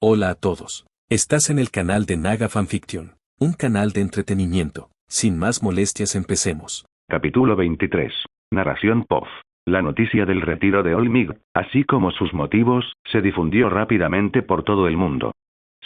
Hola a todos. Estás en el canal de Naga Fanfiction, un canal de entretenimiento. Sin más molestias, empecemos. Capítulo 23. Narración POF. La noticia del retiro de Olmig, así como sus motivos, se difundió rápidamente por todo el mundo.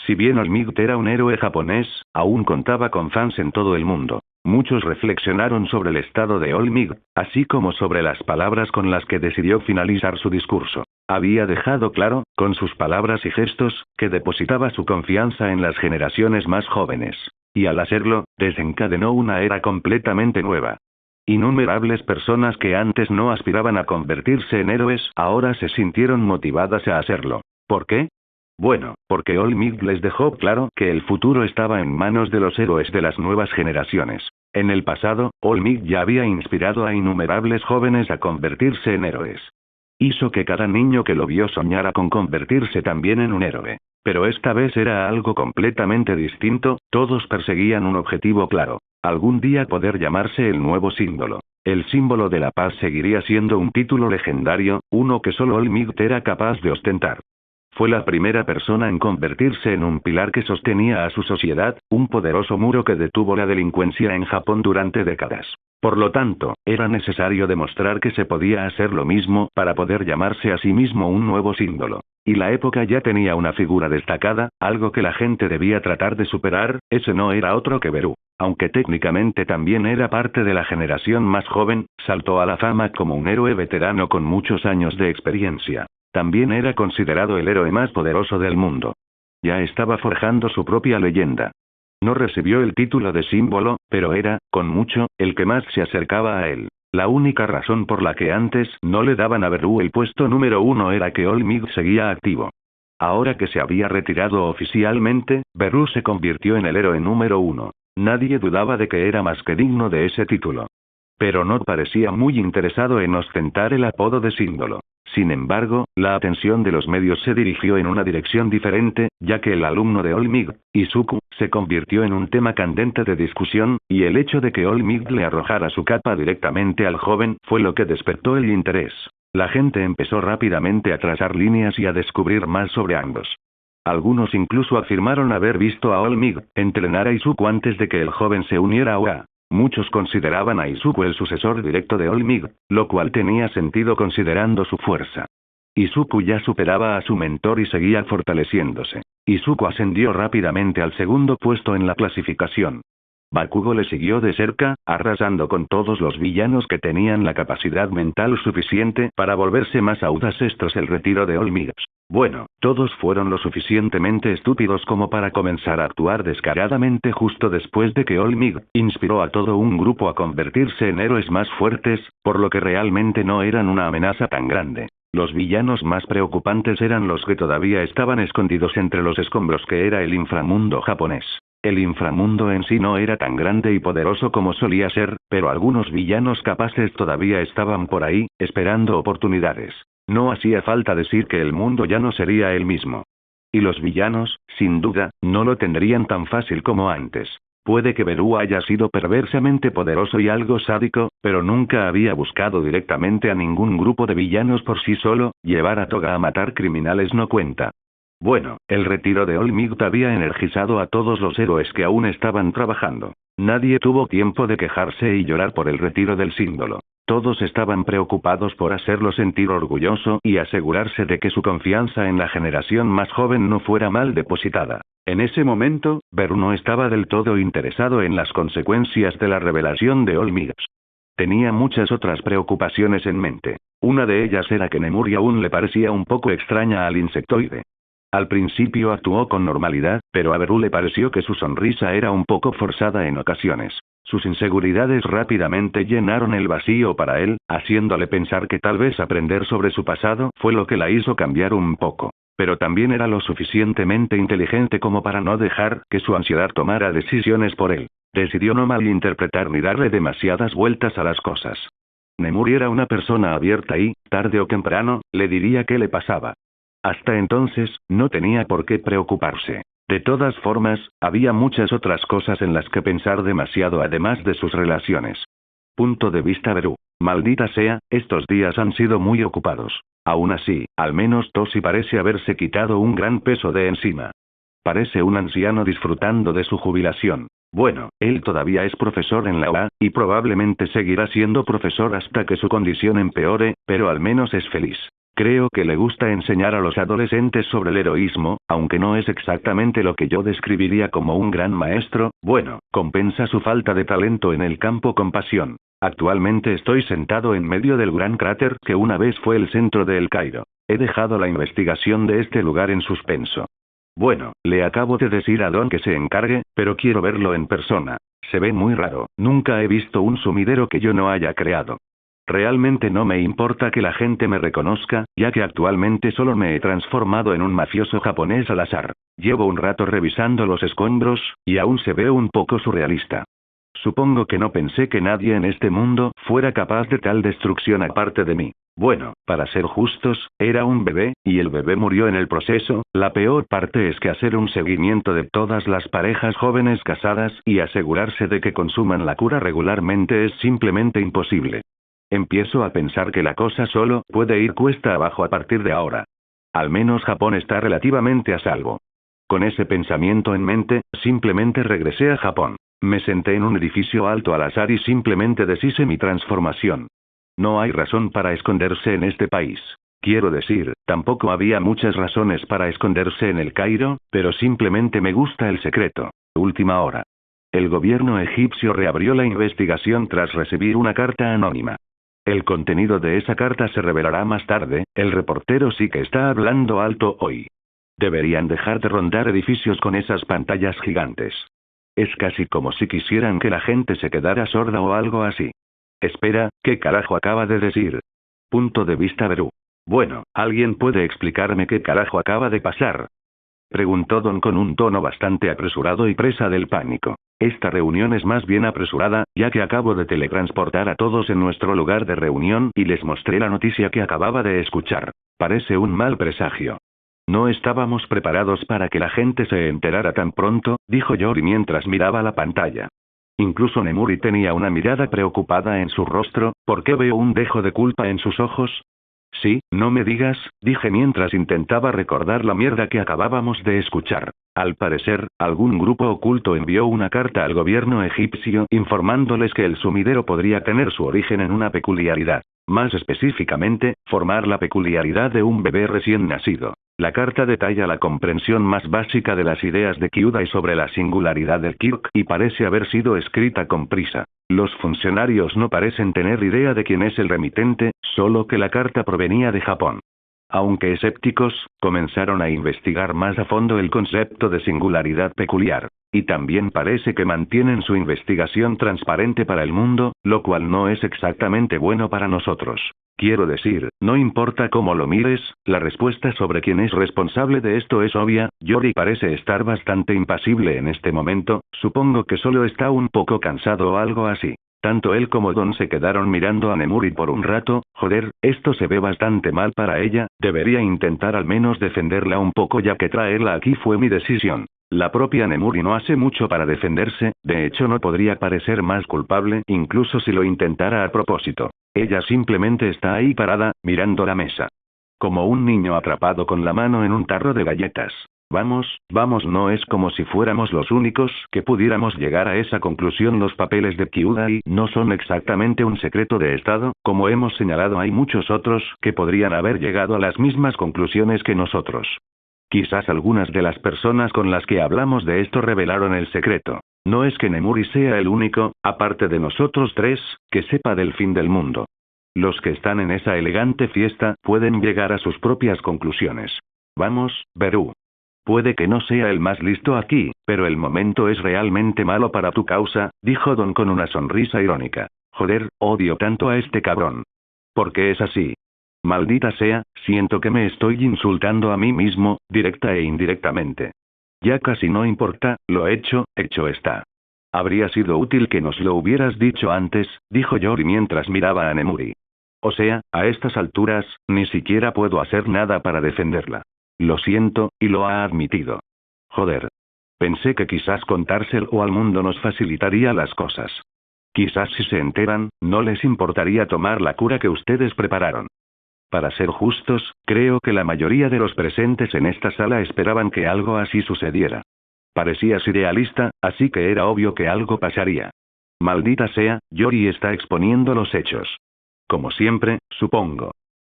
Si bien Olmig era un héroe japonés, aún contaba con fans en todo el mundo. Muchos reflexionaron sobre el estado de Olmig, así como sobre las palabras con las que decidió finalizar su discurso. Había dejado claro, con sus palabras y gestos, que depositaba su confianza en las generaciones más jóvenes. Y al hacerlo, desencadenó una era completamente nueva. Innumerables personas que antes no aspiraban a convertirse en héroes, ahora se sintieron motivadas a hacerlo. ¿Por qué? Bueno, porque Olmig les dejó claro que el futuro estaba en manos de los héroes de las nuevas generaciones. En el pasado, Olmig ya había inspirado a innumerables jóvenes a convertirse en héroes. Hizo que cada niño que lo vio soñara con convertirse también en un héroe. Pero esta vez era algo completamente distinto, todos perseguían un objetivo claro. Algún día poder llamarse el nuevo símbolo. El símbolo de la paz seguiría siendo un título legendario, uno que solo Olmig era capaz de ostentar. Fue la primera persona en convertirse en un pilar que sostenía a su sociedad, un poderoso muro que detuvo la delincuencia en Japón durante décadas. Por lo tanto, era necesario demostrar que se podía hacer lo mismo para poder llamarse a sí mismo un nuevo símbolo. Y la época ya tenía una figura destacada, algo que la gente debía tratar de superar, ese no era otro que Beru. Aunque técnicamente también era parte de la generación más joven, saltó a la fama como un héroe veterano con muchos años de experiencia. También era considerado el héroe más poderoso del mundo. Ya estaba forjando su propia leyenda. No recibió el título de símbolo, pero era, con mucho, el que más se acercaba a él. La única razón por la que antes no le daban a Beru el puesto número 1 era que Olmig seguía activo. Ahora que se había retirado oficialmente, Beru se convirtió en el héroe número 1. Nadie dudaba de que era más que digno de ese título. Pero no parecía muy interesado en ostentar el apodo de símbolo. Sin embargo, la atención de los medios se dirigió en una dirección diferente, ya que el alumno de Olmig, Izuku, se convirtió en un tema candente de discusión, y el hecho de que Olmig le arrojara su capa directamente al joven fue lo que despertó el interés. La gente empezó rápidamente a trazar líneas y a descubrir más sobre ambos. Algunos incluso afirmaron haber visto a Olmig entrenar a Izuku antes de que el joven se uniera a OA. Muchos consideraban a Izuku el sucesor directo de Olmig, lo cual tenía sentido considerando su fuerza. Izuku ya superaba a su mentor y seguía fortaleciéndose. Izuku ascendió rápidamente al segundo puesto en la clasificación. Bakugo le siguió de cerca, arrasando con todos los villanos que tenían la capacidad mental suficiente para volverse más audaces tras el retiro de Olmig. Bueno, todos fueron lo suficientemente estúpidos como para comenzar a actuar descaradamente justo después de que Olmig inspiró a todo un grupo a convertirse en héroes más fuertes, por lo que realmente no eran una amenaza tan grande. Los villanos más preocupantes eran los que todavía estaban escondidos entre los escombros que era el inframundo japonés. El inframundo en sí no era tan grande y poderoso como solía ser, pero algunos villanos capaces todavía estaban por ahí, esperando oportunidades. No hacía falta decir que el mundo ya no sería el mismo. Y los villanos, sin duda, no lo tendrían tan fácil como antes. Puede que Beru haya sido perversamente poderoso y algo sádico, pero nunca había buscado directamente a ningún grupo de villanos por sí solo, llevar a Toga a matar criminales no cuenta. Bueno, el retiro de Olmig había energizado a todos los héroes que aún estaban trabajando. Nadie tuvo tiempo de quejarse y llorar por el retiro del símbolo. Todos estaban preocupados por hacerlo sentir orgulloso y asegurarse de que su confianza en la generación más joven no fuera mal depositada. En ese momento, Beru no estaba del todo interesado en las consecuencias de la revelación de Olmig. Tenía muchas otras preocupaciones en mente. Una de ellas era que Nemuri aún le parecía un poco extraña al insectoide. Al principio actuó con normalidad, pero a Beru le pareció que su sonrisa era un poco forzada en ocasiones. Sus inseguridades rápidamente llenaron el vacío para él, haciéndole pensar que tal vez aprender sobre su pasado fue lo que la hizo cambiar un poco. Pero también era lo suficientemente inteligente como para no dejar que su ansiedad tomara decisiones por él. Decidió no malinterpretar ni darle demasiadas vueltas a las cosas. Nemuri era una persona abierta y, tarde o temprano, le diría qué le pasaba. Hasta entonces, no tenía por qué preocuparse. De todas formas, había muchas otras cosas en las que pensar demasiado además de sus relaciones. Punto de vista Beru. Maldita sea, estos días han sido muy ocupados. Aún así, al menos Toshi parece haberse quitado un gran peso de encima. Parece un anciano disfrutando de su jubilación. Bueno, él todavía es profesor en la UA, y probablemente seguirá siendo profesor hasta que su condición empeore, pero al menos es feliz. Creo que le gusta enseñar a los adolescentes sobre el heroísmo, aunque no es exactamente lo que yo describiría como un gran maestro, bueno, compensa su falta de talento en el campo con pasión. Actualmente estoy sentado en medio del gran cráter que una vez fue el centro de El Cairo. He dejado la investigación de este lugar en suspenso. Bueno, le acabo de decir a Don que se encargue, pero quiero verlo en persona. Se ve muy raro, nunca he visto un sumidero que yo no haya creado. Realmente no me importa que la gente me reconozca, ya que actualmente solo me he transformado en un mafioso japonés al azar. Llevo un rato revisando los escombros, y aún se ve un poco surrealista. Supongo que no pensé que nadie en este mundo fuera capaz de tal destrucción aparte de mí. Bueno, para ser justos, era un bebé, y el bebé murió en el proceso. La peor parte es que hacer un seguimiento de todas las parejas jóvenes casadas y asegurarse de que consuman la cura regularmente es simplemente imposible. Empiezo a pensar que la cosa solo puede ir cuesta abajo a partir de ahora. Al menos Japón está relativamente a salvo. Con ese pensamiento en mente, simplemente regresé a Japón. Me senté en un edificio alto al azar y simplemente deshice mi transformación. No hay razón para esconderse en este país. Quiero decir, tampoco había muchas razones para esconderse en El Cairo, pero simplemente me gusta el secreto. Última hora. El gobierno egipcio reabrió la investigación tras recibir una carta anónima. El contenido de esa carta se revelará más tarde. El reportero sí que está hablando alto hoy. Deberían dejar de rondar edificios con esas pantallas gigantes. Es casi como si quisieran que la gente se quedara sorda o algo así. Espera, ¿qué carajo acaba de decir? Punto de vista Beru. Bueno, ¿alguien puede explicarme qué carajo acaba de pasar? Preguntó Don con un tono bastante apresurado y presa del pánico. Esta reunión es más bien apresurada, ya que acabo de teletransportar a todos en nuestro lugar de reunión y les mostré la noticia que acababa de escuchar. Parece un mal presagio. No estábamos preparados para que la gente se enterara tan pronto, dijo Yori mientras miraba la pantalla. Incluso Nemuri tenía una mirada preocupada en su rostro. ¿Por qué veo un dejo de culpa en sus ojos? Sí, no me digas, dije mientras intentaba recordar la mierda que acabábamos de escuchar. Al parecer, algún grupo oculto envió una carta al gobierno egipcio informándoles que el sumidero podría tener su origen en una peculiaridad. Más específicamente, formar la peculiaridad de un bebé recién nacido. La carta detalla la comprensión más básica de las ideas de Kyudai sobre la singularidad del Kirk y parece haber sido escrita con prisa. Los funcionarios no parecen tener idea de quién es el remitente, solo que la carta provenía de Japón. Aunque escépticos, comenzaron a investigar más a fondo el concepto de singularidad peculiar. Y también parece que mantienen su investigación transparente para el mundo, lo cual no es exactamente bueno para nosotros. Quiero decir, no importa cómo lo mires, la respuesta sobre quién es responsable de esto es obvia. Yori parece estar bastante impasible en este momento, supongo que solo está un poco cansado o algo así. Tanto él como Don se quedaron mirando a Nemuri por un rato. Joder, esto se ve bastante mal para ella, debería intentar al menos defenderla un poco ya que traerla aquí fue mi decisión. La propia Nemuri no hace mucho para defenderse, de hecho no podría parecer más culpable, incluso si lo intentara a propósito. Ella simplemente está ahí parada, mirando la mesa. Como un niño atrapado con la mano en un tarro de galletas. Vamos, no es como si fuéramos los únicos que pudiéramos llegar a esa conclusión. Los papeles de Kyudai no son exactamente un secreto de Estado, como hemos señalado hay muchos otros que podrían haber llegado a las mismas conclusiones que nosotros. Quizás algunas de las personas con las que hablamos de esto revelaron el secreto. No es que Nemuri sea el único, aparte de nosotros tres, que sepa del fin del mundo. Los que están en esa elegante fiesta pueden llegar a sus propias conclusiones. Vamos, Beru. Puede que no sea el más listo aquí, pero el momento es realmente malo para tu causa, dijo Don con una sonrisa irónica. Joder, odio tanto a este cabrón. ¿Por qué es así? Maldita sea, siento que me estoy insultando a mí mismo, directa e indirectamente. Ya casi no importa, lo hecho está. Habría sido útil que nos lo hubieras dicho antes, dijo Yori mientras miraba a Nemuri. O sea, a estas alturas, ni siquiera puedo hacer nada para defenderla. Lo siento, y lo ha admitido. Joder. Pensé que quizás contárselo al mundo nos facilitaría las cosas. Quizás si se enteran, no les importaría tomar la cura que ustedes prepararon. Para ser justos, creo que la mayoría de los presentes en esta sala esperaban que algo así sucediera. Parecía surrealista, así que era obvio que algo pasaría. Maldita sea, Yori está exponiendo los hechos. Como siempre, supongo.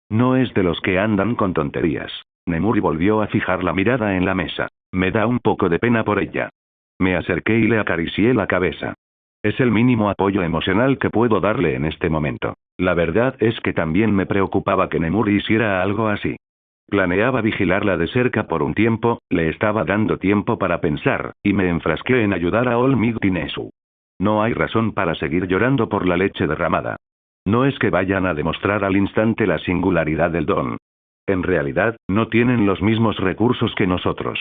No es de los que andan con tonterías. Nemuri volvió a fijar la mirada en la mesa. Me da un poco de pena por ella. Me acerqué y le acaricié la cabeza. Es el mínimo apoyo emocional que puedo darle en este momento. La verdad es que también me preocupaba que Nemuri hiciera algo así. Planeaba vigilarla de cerca por un tiempo, le estaba dando tiempo para pensar, y me enfrasqué en ayudar a Olmig Tinesu. No hay razón para seguir llorando por la leche derramada. No es que vayan a demostrar al instante la singularidad del don. En realidad, no tienen los mismos recursos que nosotros.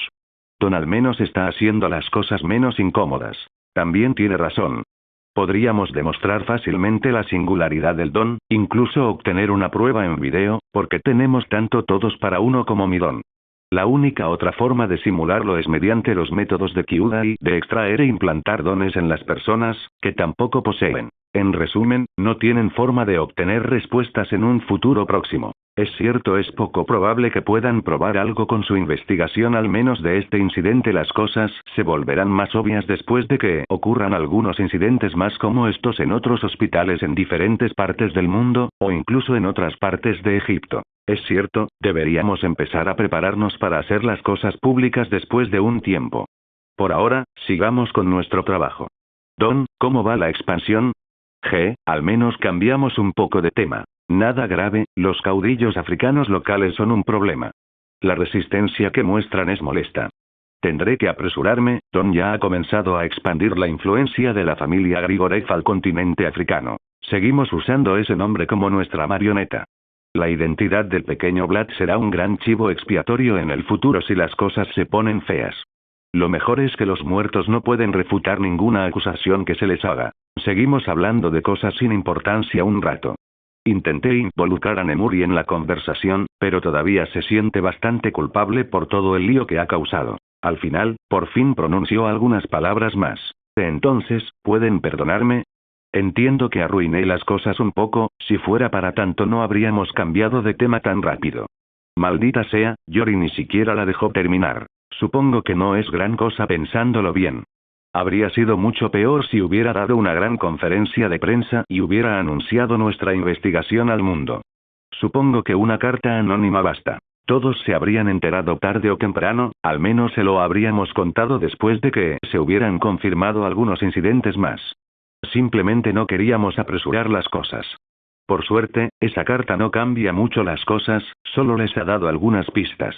Don al menos está haciendo las cosas menos incómodas. También tiene razón. Podríamos demostrar fácilmente la singularidad del don, incluso obtener una prueba en video, porque tenemos tanto todos para uno como mi don. La única otra forma de simularlo es mediante los métodos de Kyudai, de extraer e implantar dones en las personas, que tampoco poseen. En resumen, no tienen forma de obtener respuestas en un futuro próximo. Es cierto, es poco probable que puedan probar algo con su investigación, al menos de este incidente. Las cosas se volverán más obvias después de que ocurran algunos incidentes más como estos en otros hospitales en diferentes partes del mundo, o incluso en otras partes de Egipto. Es cierto, deberíamos empezar a prepararnos para hacer las cosas públicas después de un tiempo. Por ahora, sigamos con nuestro trabajo. Don, ¿cómo va la expansión? Al menos cambiamos un poco de tema. Nada grave, los caudillos africanos locales son un problema. La resistencia que muestran es molesta. Tendré que apresurarme, Don ya ha comenzado a expandir la influencia de la familia Grigorev al continente africano. Seguimos usando ese nombre como nuestra marioneta. La identidad del pequeño Vlad será un gran chivo expiatorio en el futuro si las cosas se ponen feas. Lo mejor es que los muertos no pueden refutar ninguna acusación que se les haga. Seguimos hablando de cosas sin importancia un rato. Intenté involucrar a Nemuri en la conversación, pero todavía se siente bastante culpable por todo el lío que ha causado. Al final, por fin pronunció algunas palabras más. Entonces, ¿pueden perdonarme? Entiendo que arruiné las cosas un poco, si fuera para tanto no habríamos cambiado de tema tan rápido. Maldita sea, Yori ni siquiera la dejó terminar. Supongo que no es gran cosa pensándolo bien. Habría sido mucho peor si hubiera dado una gran conferencia de prensa y hubiera anunciado nuestra investigación al mundo. Supongo que una carta anónima basta. Todos se habrían enterado tarde o temprano, al menos se lo habríamos contado después de que se hubieran confirmado algunos incidentes más. Simplemente no queríamos apresurar las cosas. Por suerte, esa carta no cambia mucho las cosas, solo les ha dado algunas pistas.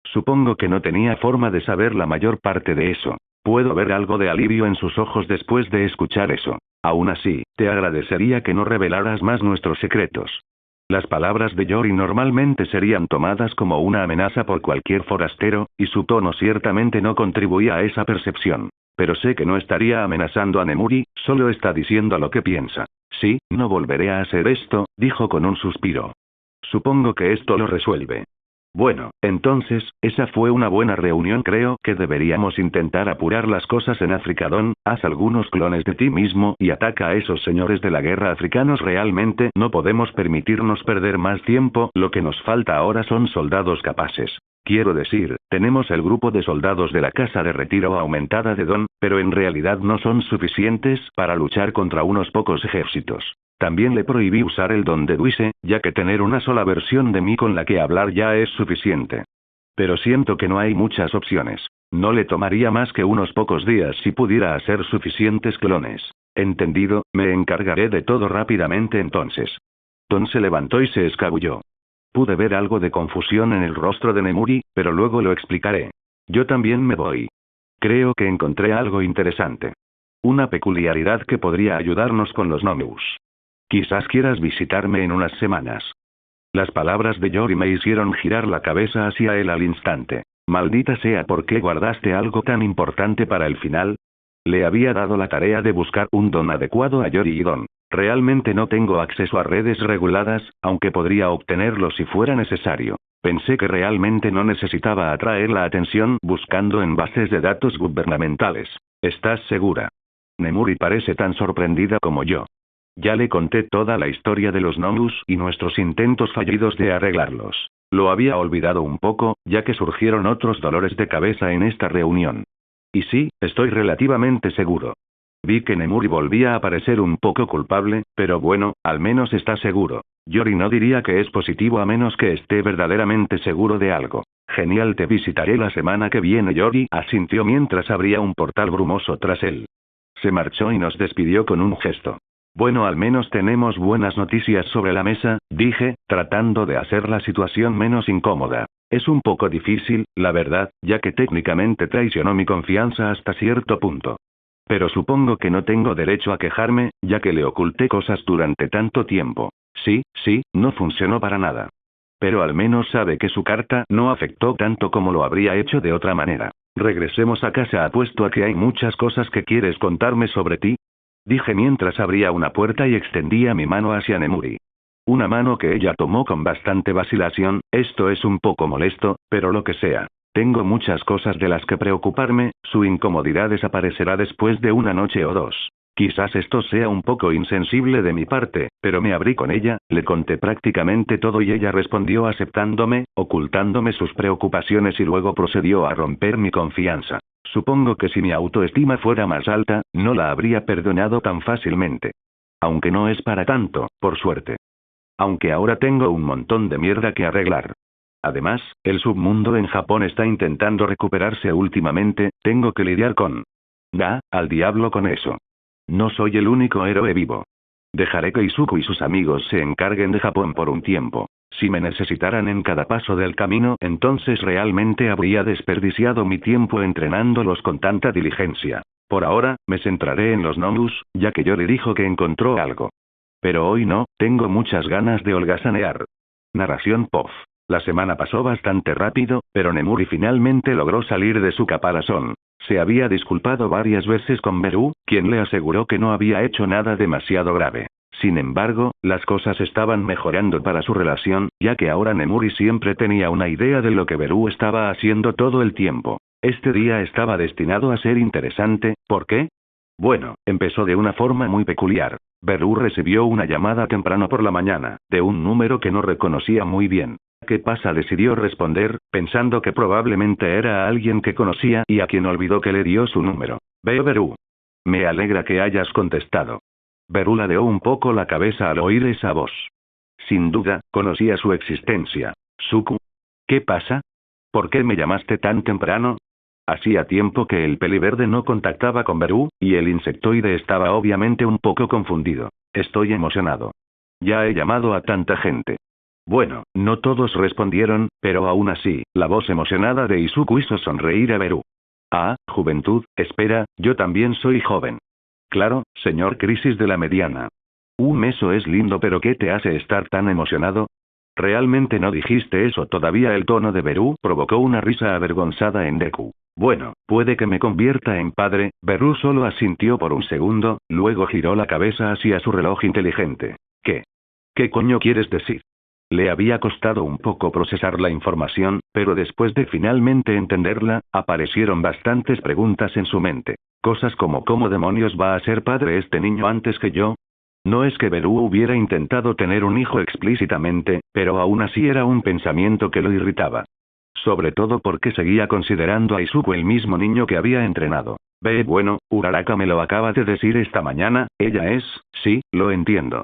Supongo que no tenía forma de saber la mayor parte de eso. Puedo ver algo de alivio en sus ojos después de escuchar eso. Aún así, te agradecería que no revelaras más nuestros secretos. Las palabras de Yori normalmente serían tomadas como una amenaza por cualquier forastero, y su tono ciertamente no contribuía a esa percepción. Pero sé que no estaría amenazando a Nemuri, solo está diciendo lo que piensa. Sí, no volveré a hacer esto, dijo con un suspiro. Supongo que esto lo resuelve. Bueno, entonces, esa fue una buena reunión. Creo que deberíamos intentar apurar las cosas en África. Don, haz algunos clones de ti mismo y ataca a esos señores de la guerra africanos. Realmente no podemos permitirnos perder más tiempo. Lo que nos falta ahora son soldados capaces. Quiero decir, tenemos el grupo de soldados de la casa de retiro aumentada de Don, pero en realidad no son suficientes para luchar contra unos pocos ejércitos. También le prohibí usar el don de Duise, ya que tener una sola versión de mí con la que hablar ya es suficiente. Pero siento que no hay muchas opciones. No le tomaría más que unos pocos días si pudiera hacer suficientes clones. Entendido, me encargaré de todo rápidamente entonces. Don se levantó y se escabulló. Pude ver algo de confusión en el rostro de Nemuri, pero luego lo explicaré. Yo también me voy. Creo que encontré algo interesante. Una peculiaridad que podría ayudarnos con los Nomeus. Quizás quieras visitarme en unas semanas. Las palabras de Yori me hicieron girar la cabeza hacia él al instante. Maldita sea, ¿por qué guardaste algo tan importante para el final? Le había dado la tarea de buscar un don adecuado a Yori y Don. Realmente no tengo acceso a redes reguladas, aunque podría obtenerlo si fuera necesario. Pensé que realmente no necesitaba atraer la atención buscando en bases de datos gubernamentales. ¿Estás segura? Nemuri parece tan sorprendida como yo. Ya le conté toda la historia de los Nomus y nuestros intentos fallidos de arreglarlos. Lo había olvidado un poco, ya que surgieron otros dolores de cabeza en esta reunión. Y sí, estoy relativamente seguro. Vi que Nemuri volvía a parecer un poco culpable, pero bueno, al menos está seguro. Yori no diría que es positivo a menos que esté verdaderamente seguro de algo. Genial, te visitaré la semana que viene. Yori asintió mientras abría un portal brumoso tras él. Se marchó y nos despidió con un gesto. Bueno, al menos tenemos buenas noticias sobre la mesa, dije, tratando de hacer la situación menos incómoda. Es un poco difícil, la verdad, ya que técnicamente traicionó mi confianza hasta cierto punto. Pero supongo que no tengo derecho a quejarme, ya que le oculté cosas durante tanto tiempo. Sí, no funcionó para nada. Pero al menos sabe que su carta no afectó tanto como lo habría hecho de otra manera. Regresemos a casa, apuesto a que hay muchas cosas que quieres contarme sobre ti. Dije mientras abría una puerta y extendía mi mano hacia Nemuri. Una mano que ella tomó con bastante vacilación. Esto es un poco molesto, pero lo que sea. Tengo muchas cosas de las que preocuparme, su incomodidad desaparecerá después de una noche o dos. Quizás esto sea un poco insensible de mi parte, pero me abrí con ella, le conté prácticamente todo y ella respondió aceptándome, ocultándome sus preocupaciones y luego procedió a romper mi confianza. Supongo que si mi autoestima fuera más alta, no la habría perdonado tan fácilmente. Aunque no es para tanto, por suerte. Aunque ahora tengo un montón de mierda que arreglar. Además, el submundo en Japón está intentando recuperarse últimamente, tengo que lidiar con... al diablo con eso. No soy el único héroe vivo. Dejaré que Izuku y sus amigos se encarguen de Japón por un tiempo. Si me necesitaran en cada paso del camino, entonces realmente habría desperdiciado mi tiempo entrenándolos con tanta diligencia. Por ahora, me centraré en los Nomus, ya que Yori dijo que encontró algo. Pero hoy no, tengo muchas ganas de holgazanear. Narración POF. La semana pasó bastante rápido, pero Nemuri finalmente logró salir de su caparazón. Se había disculpado varias veces con Beru, quien le aseguró que no había hecho nada demasiado grave. Sin embargo, las cosas estaban mejorando para su relación, ya que ahora Nemuri siempre tenía una idea de lo que Beru estaba haciendo todo el tiempo. Este día estaba destinado a ser interesante, ¿por qué? Bueno, empezó de una forma muy peculiar. Beru recibió una llamada temprano por la mañana, de un número que no reconocía muy bien. ¿Qué pasa? Decidió responder, pensando que probablemente era a alguien que conocía y a quien olvidó que le dio su número. Veo Beru. Me alegra que hayas contestado. Beru ladeó un poco la cabeza al oír esa voz. Sin duda, conocía su existencia. Suku. ¿Qué pasa? ¿Por qué me llamaste tan temprano? Hacía tiempo que el peliverde no contactaba con Beru, y el insectoide estaba obviamente un poco confundido. Estoy emocionado. Ya he llamado a tanta gente. Bueno, no todos respondieron, pero aún así, la voz emocionada de Izuku hizo sonreír a Beru. Ah, juventud, espera, yo también soy joven. Claro, señor Crisis de la Mediana. Eso es lindo, pero ¿qué te hace estar tan emocionado? ¿Realmente no dijiste eso todavía? El tono de Beru provocó una risa avergonzada en Deku. Bueno, puede que me convierta en padre. Beru solo asintió por un segundo, luego giró la cabeza hacia su reloj inteligente. ¿Qué? ¿Qué coño quieres decir? Le había costado un poco procesar la información, pero después de finalmente entenderla, aparecieron bastantes preguntas en su mente. Cosas como ¿cómo demonios va a ser padre este niño antes que yo? No es que Beru hubiera intentado tener un hijo explícitamente, pero aún así era un pensamiento que lo irritaba. Sobre todo porque seguía considerando a Izuku el mismo niño que había entrenado. Bueno, Uraraka me lo acaba de decir esta mañana, ella es, sí, lo entiendo.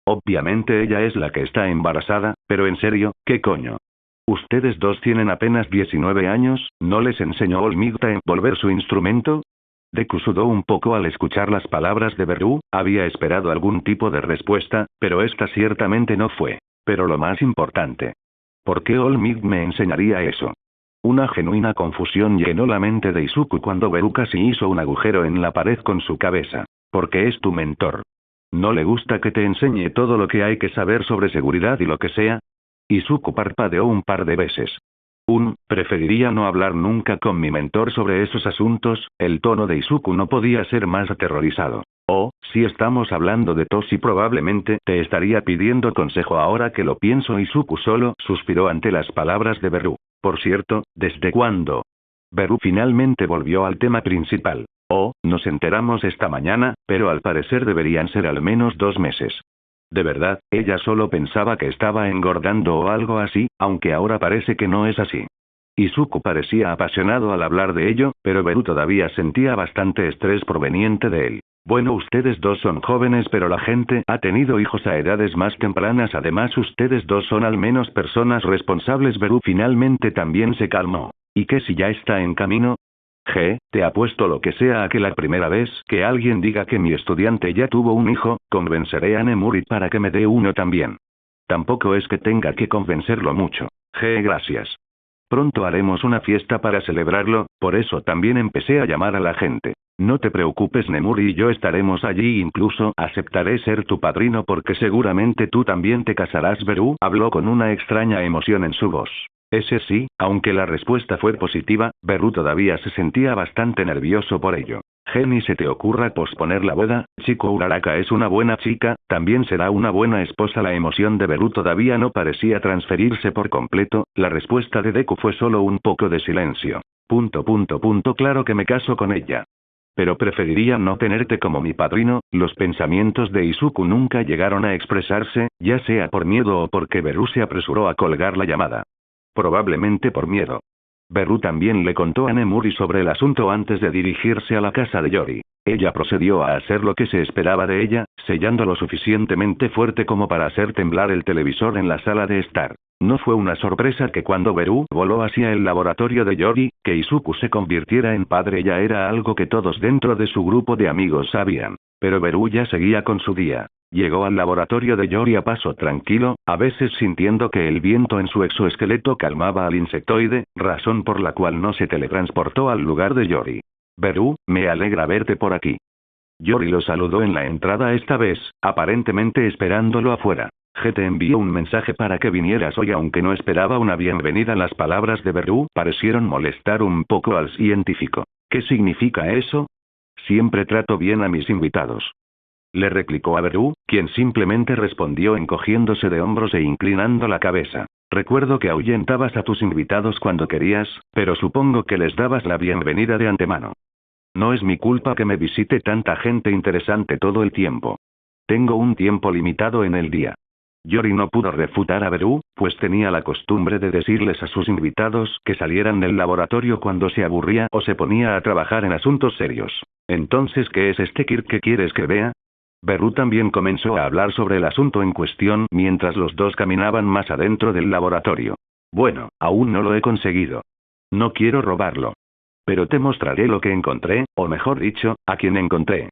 Obviamente ella es la que está embarazada, pero en serio, ¿qué coño? Ustedes dos tienen apenas 19 años, ¿no les enseñó Olmigta a envolver su instrumento? Deku sudó un poco al escuchar las palabras de Beru, había esperado algún tipo de respuesta, pero esta ciertamente no fue. Pero lo más importante. ¿Por qué Olmig me enseñaría eso? Una genuina confusión llenó la mente de Izuku cuando Beru casi hizo un agujero en la pared con su cabeza. Porque es tu mentor. ¿No le gusta que te enseñe todo lo que hay que saber sobre seguridad y lo que sea? Izuku parpadeó un par de veces. Preferiría no hablar nunca con mi mentor sobre esos asuntos. El tono de Izuku no podía ser más aterrorizado. Si estamos hablando de Toshi probablemente te estaría pidiendo consejo ahora que lo pienso. Izuku solo suspiró ante las palabras de Beru. Por cierto, ¿desde cuándo? Beru finalmente volvió al tema principal. Oh, nos enteramos esta mañana, pero al parecer deberían ser al menos 2 meses. De verdad, ella solo pensaba que estaba engordando o algo así, aunque ahora parece que no es así. Izuku parecía apasionado al hablar de ello, pero Beru todavía sentía bastante estrés proveniente de él. Bueno, ustedes dos son jóvenes, pero la gente ha tenido hijos a edades más tempranas. Además, ustedes dos son al menos personas responsables. Beru finalmente también se calmó. ¿Y qué si ya está en camino? Te apuesto lo que sea a que la primera vez que alguien diga que mi estudiante ya tuvo un hijo, convenceré a Nemuri para que me dé uno también. Tampoco es que tenga que convencerlo mucho. Gracias. Pronto haremos una fiesta para celebrarlo, por eso también empecé a llamar a la gente. No te preocupes, Nemuri, y yo estaremos allí, incluso aceptaré ser tu padrino porque seguramente tú también te casarás. Beru habló con una extraña emoción en su voz. Ese sí, aunque la respuesta fue positiva, Beru todavía se sentía bastante nervioso por ello. Ni se te ocurra posponer la boda, Chico Uraraka es una buena chica, también será una buena esposa. La emoción de Beru todavía no parecía transferirse por completo, la respuesta de Deku fue solo un poco de silencio. Claro que me caso con ella. Pero preferiría no tenerte como mi padrino. Los pensamientos de Izuku nunca llegaron a expresarse, ya sea por miedo o porque Beru se apresuró a colgar la llamada. Probablemente por miedo. Beru también le contó a Nemuri sobre el asunto antes de dirigirse a la casa de Yori. Ella procedió a hacer lo que se esperaba de ella, sellando lo suficientemente fuerte como para hacer temblar el televisor en la sala de estar. No fue una sorpresa que cuando Beru voló hacia el laboratorio de Yori, que Izuku se convirtiera en padre ya era algo que todos dentro de su grupo de amigos sabían. Pero Beru ya seguía con su día. Llegó al laboratorio de Yori a paso tranquilo, a veces sintiendo que el viento en su exoesqueleto calmaba al insectoide, razón por la cual no se teletransportó al lugar de Yori. Beru, me alegra verte por aquí. Yori lo saludó en la entrada esta vez, aparentemente esperándolo afuera. Te envió un mensaje para que vinieras hoy, aunque no esperaba una bienvenida. Las palabras de Beru parecieron molestar un poco al científico. ¿Qué significa eso? Siempre trato bien a mis invitados. Le replicó a Beru, quien simplemente respondió encogiéndose de hombros e inclinando la cabeza. Recuerdo que ahuyentabas a tus invitados cuando querías, pero supongo que les dabas la bienvenida de antemano. No es mi culpa que me visite tanta gente interesante todo el tiempo. Tengo un tiempo limitado en el día. Yori no pudo refutar a Beru, pues tenía la costumbre de decirles a sus invitados que salieran del laboratorio cuando se aburría o se ponía a trabajar en asuntos serios. Entonces, ¿qué es este Kirk que quieres que vea? Beru también comenzó a hablar sobre el asunto en cuestión mientras los dos caminaban más adentro del laboratorio. Bueno, aún no lo he conseguido. No quiero robarlo. Pero te mostraré lo que encontré, o mejor dicho, a quien encontré.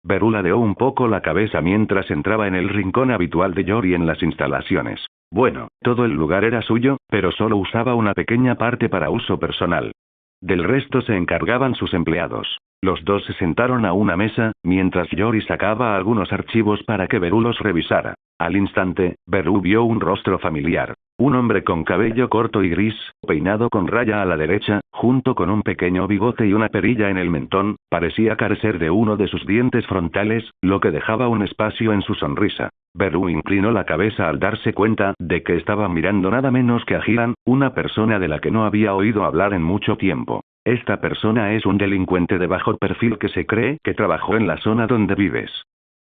Beru ladeó un poco la cabeza mientras entraba en el rincón habitual de Yori en las instalaciones. Bueno, todo el lugar era suyo, pero solo usaba una pequeña parte para uso personal. Del resto se encargaban sus empleados. Los dos se sentaron a una mesa, mientras Yori sacaba algunos archivos para que Beru los revisara. Al instante, Beru vio un rostro familiar. Un hombre con cabello corto y gris, peinado con raya a la derecha, junto con un pequeño bigote y una perilla en el mentón, parecía carecer de uno de sus dientes frontales, lo que dejaba un espacio en su sonrisa. Beru inclinó la cabeza al darse cuenta de que estaba mirando nada menos que a Hiran, una persona de la que no había oído hablar en mucho tiempo. Esta persona es un delincuente de bajo perfil que se cree que trabajó en la zona donde vives.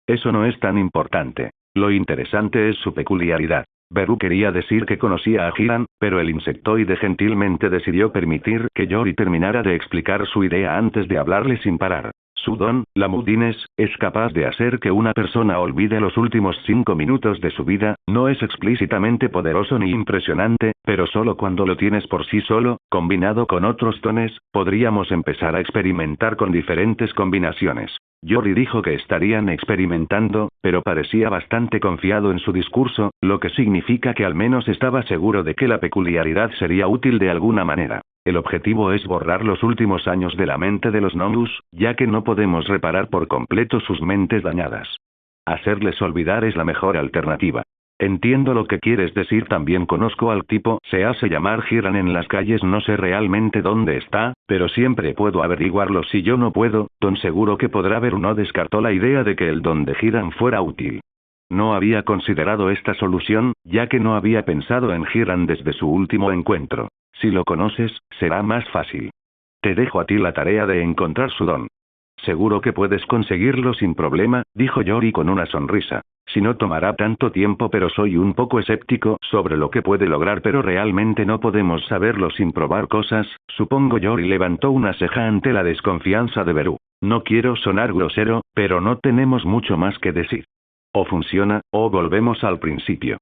Eso no es tan importante. Lo interesante es su peculiaridad. Beru quería decir que conocía a Hiran, pero el insectoide gentilmente decidió permitir que Yori terminara de explicar su idea antes de hablarle sin parar. Su don, la Mudines, es capaz de hacer que una persona olvide los últimos 5 minutos de su vida. No es explícitamente poderoso ni impresionante, pero solo cuando lo tienes por sí solo, combinado con otros dones, podríamos empezar a experimentar con diferentes combinaciones. Yori dijo que estarían experimentando, pero parecía bastante confiado en su discurso, lo que significa que al menos estaba seguro de que la peculiaridad sería útil de alguna manera. El objetivo es borrar los últimos años de la mente de los Nomus, ya que no podemos reparar por completo sus mentes dañadas. Hacerles olvidar es la mejor alternativa. Entiendo lo que quieres decir. También conozco al tipo, se hace llamar Hiran en las calles. No sé realmente dónde está, pero siempre puedo averiguarlo si yo no puedo. Don seguro que podrá ver. No descartó la idea de que el don de Hiran fuera útil. No había considerado esta solución, ya que no había pensado en Hiran desde su último encuentro. Si lo conoces, será más fácil. Te dejo a ti la tarea de encontrar su don. Seguro que puedes conseguirlo sin problema, dijo Yori con una sonrisa. Si no tomará tanto tiempo, pero soy un poco escéptico sobre lo que puede lograr, pero realmente no podemos saberlo sin probar cosas, supongo. Yori levantó una ceja ante la desconfianza de Beru. No quiero sonar grosero, pero no tenemos mucho más que decir. O funciona, o volvemos al principio.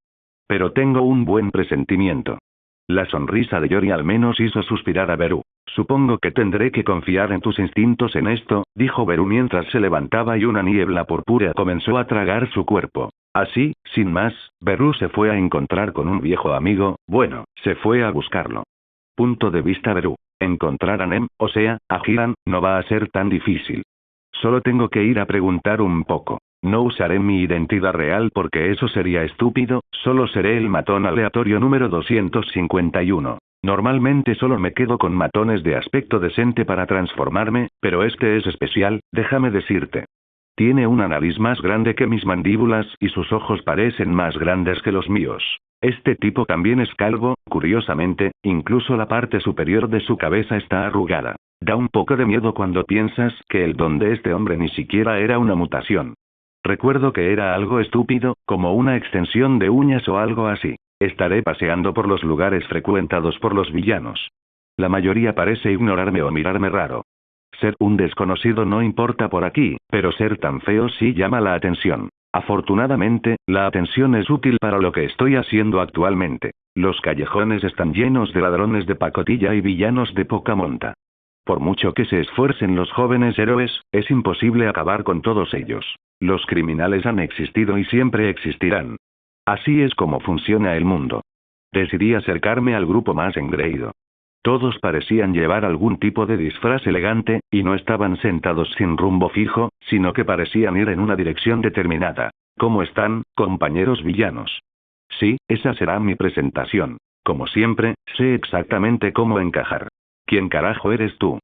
Pero tengo un buen presentimiento. La sonrisa de Yori al menos hizo suspirar a Beru. Supongo que tendré que confiar en tus instintos en esto, dijo Beru mientras se levantaba y una niebla purpúrea comenzó a tragar su cuerpo. Así, sin más, Beru se fue a encontrar con un viejo amigo, bueno, se fue a buscarlo. Punto de vista Beru. Encontrar a Nem, o sea, a Hiran, no va a ser tan difícil. Solo tengo que ir a preguntar un poco. No usaré mi identidad real porque eso sería estúpido, solo seré el matón aleatorio número 251. Normalmente solo me quedo con matones de aspecto decente para transformarme, pero este es especial, déjame decirte. Tiene una nariz más grande que mis mandíbulas y sus ojos parecen más grandes que los míos. Este tipo también es calvo, curiosamente, incluso la parte superior de su cabeza está arrugada. Da un poco de miedo cuando piensas que el don de este hombre ni siquiera era una mutación. Recuerdo que era algo estúpido, como una extensión de uñas o algo así. Estaré paseando por los lugares frecuentados por los villanos. La mayoría parece ignorarme o mirarme raro. Ser un desconocido no importa por aquí, pero ser tan feo sí llama la atención. Afortunadamente, la atención es útil para lo que estoy haciendo actualmente. Los callejones están llenos de ladrones de pacotilla y villanos de poca monta. Por mucho que se esfuercen los jóvenes héroes, es imposible acabar con todos ellos. Los criminales han existido y siempre existirán. Así es como funciona el mundo. Decidí acercarme al grupo más engreído. Todos parecían llevar algún tipo de disfraz elegante, y no estaban sentados sin rumbo fijo, sino que parecían ir en una dirección determinada. ¿Cómo están, compañeros villanos? Sí, esa será mi presentación. Como siempre, sé exactamente cómo encajar. ¿Quién carajo eres tú?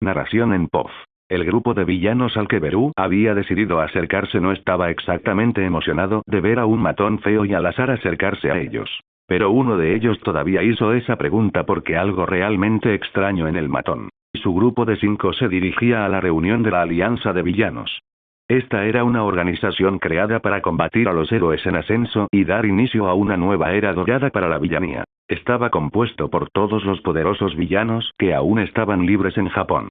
Narración en POF. El grupo de villanos al que Beru había decidido acercarse no estaba exactamente emocionado de ver a un matón feo y al azar acercarse a ellos. Pero uno de ellos todavía hizo esa pregunta porque algo realmente extraño en el matón. Su grupo de 5 se dirigía a la reunión de la Alianza de Villanos. Esta era una organización creada para combatir a los héroes en ascenso y dar inicio a una nueva era dorada para la villanía. Estaba compuesto por todos los poderosos villanos que aún estaban libres en Japón.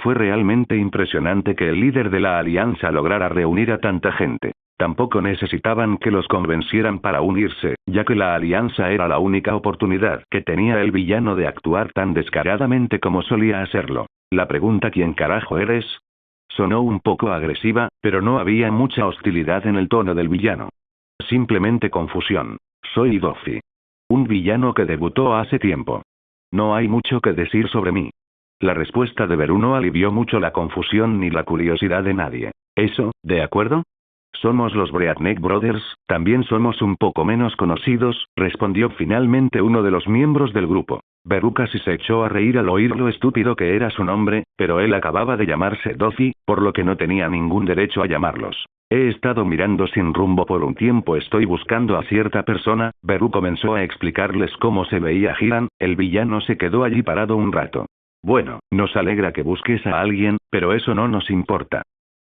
Fue realmente impresionante que el líder de la alianza lograra reunir a tanta gente. Tampoco necesitaban que los convencieran para unirse, ya que la alianza era la única oportunidad que tenía el villano de actuar tan descaradamente como solía hacerlo. La pregunta ¿quién carajo eres? Sonó un poco agresiva, pero no había mucha hostilidad en el tono del villano. Simplemente confusión. Soy Doffy. Un villano que debutó hace tiempo. No hay mucho que decir sobre mí. La respuesta de Beru no alivió mucho la confusión ni la curiosidad de nadie. ¿Eso, de acuerdo? Somos los Breatneck Brothers, también somos un poco menos conocidos, respondió finalmente uno de los miembros del grupo. Beru casi se echó a reír al oír lo estúpido que era su nombre, pero él acababa de llamarse Doffy, por lo que no tenía ningún derecho a llamarlos. He estado mirando sin rumbo por un tiempo, estoy buscando a cierta persona. Beru comenzó a explicarles cómo se veía Hiran, el villano se quedó allí parado un rato. Bueno, nos alegra que busques a alguien, pero eso no nos importa.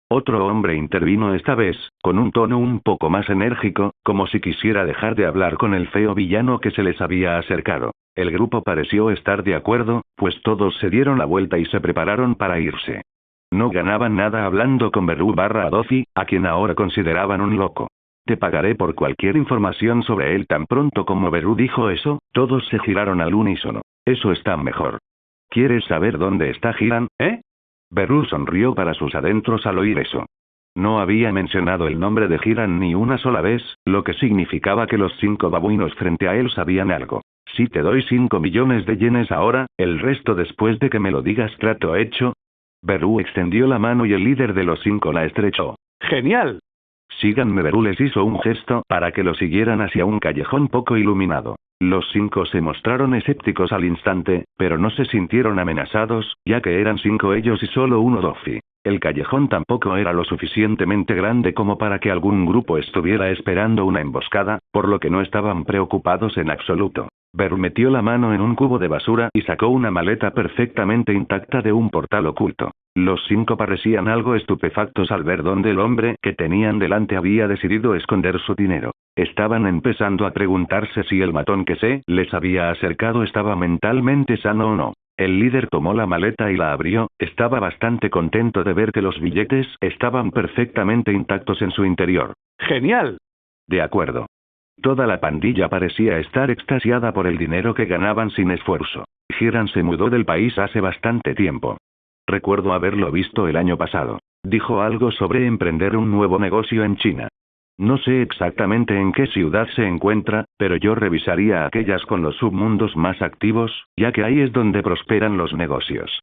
Otro hombre intervino esta vez, con un tono un poco más enérgico, como si quisiera dejar de hablar con el feo villano que se les había acercado. El grupo pareció estar de acuerdo, pues todos se dieron la vuelta y se prepararon para irse. No ganaban nada hablando con Beru / Doffy, a quien ahora consideraban un loco. Te pagaré por cualquier información sobre él. Tan pronto como Beru dijo eso, todos se giraron al unísono. Eso está mejor. ¿Quieres saber dónde está Hiran, Beru sonrió para sus adentros al oír eso. No había mencionado el nombre de Hiran ni una sola vez, lo que significaba que los 5 babuinos frente a él sabían algo. Si te doy 5 millones de yenes ahora, el resto después de que me lo digas, trato hecho. Beru extendió la mano y el líder de los 5 la estrechó. ¡Genial! Síganme. Beru les hizo un gesto para que lo siguieran hacia un callejón poco iluminado. Los 5 se mostraron escépticos al instante, pero no se sintieron amenazados, ya que eran 5 ellos y solo uno Doffy. El callejón tampoco era lo suficientemente grande como para que algún grupo estuviera esperando una emboscada, por lo que no estaban preocupados en absoluto. Beru metió la mano en un cubo de basura y sacó una maleta perfectamente intacta de un portal oculto. Los 5 parecían algo estupefactos al ver dónde el hombre que tenían delante había decidido esconder su dinero. Estaban empezando a preguntarse si el matón que se les había acercado estaba mentalmente sano o no. El líder tomó la maleta y la abrió, estaba bastante contento de ver que los billetes estaban perfectamente intactos en su interior. ¡Genial! De acuerdo. Toda la pandilla parecía estar extasiada por el dinero que ganaban sin esfuerzo. Hiram se mudó del país hace bastante tiempo. Recuerdo haberlo visto el año pasado. Dijo algo sobre emprender un nuevo negocio en China. No sé exactamente en qué ciudad se encuentra, pero yo revisaría aquellas con los submundos más activos, ya que ahí es donde prosperan los negocios.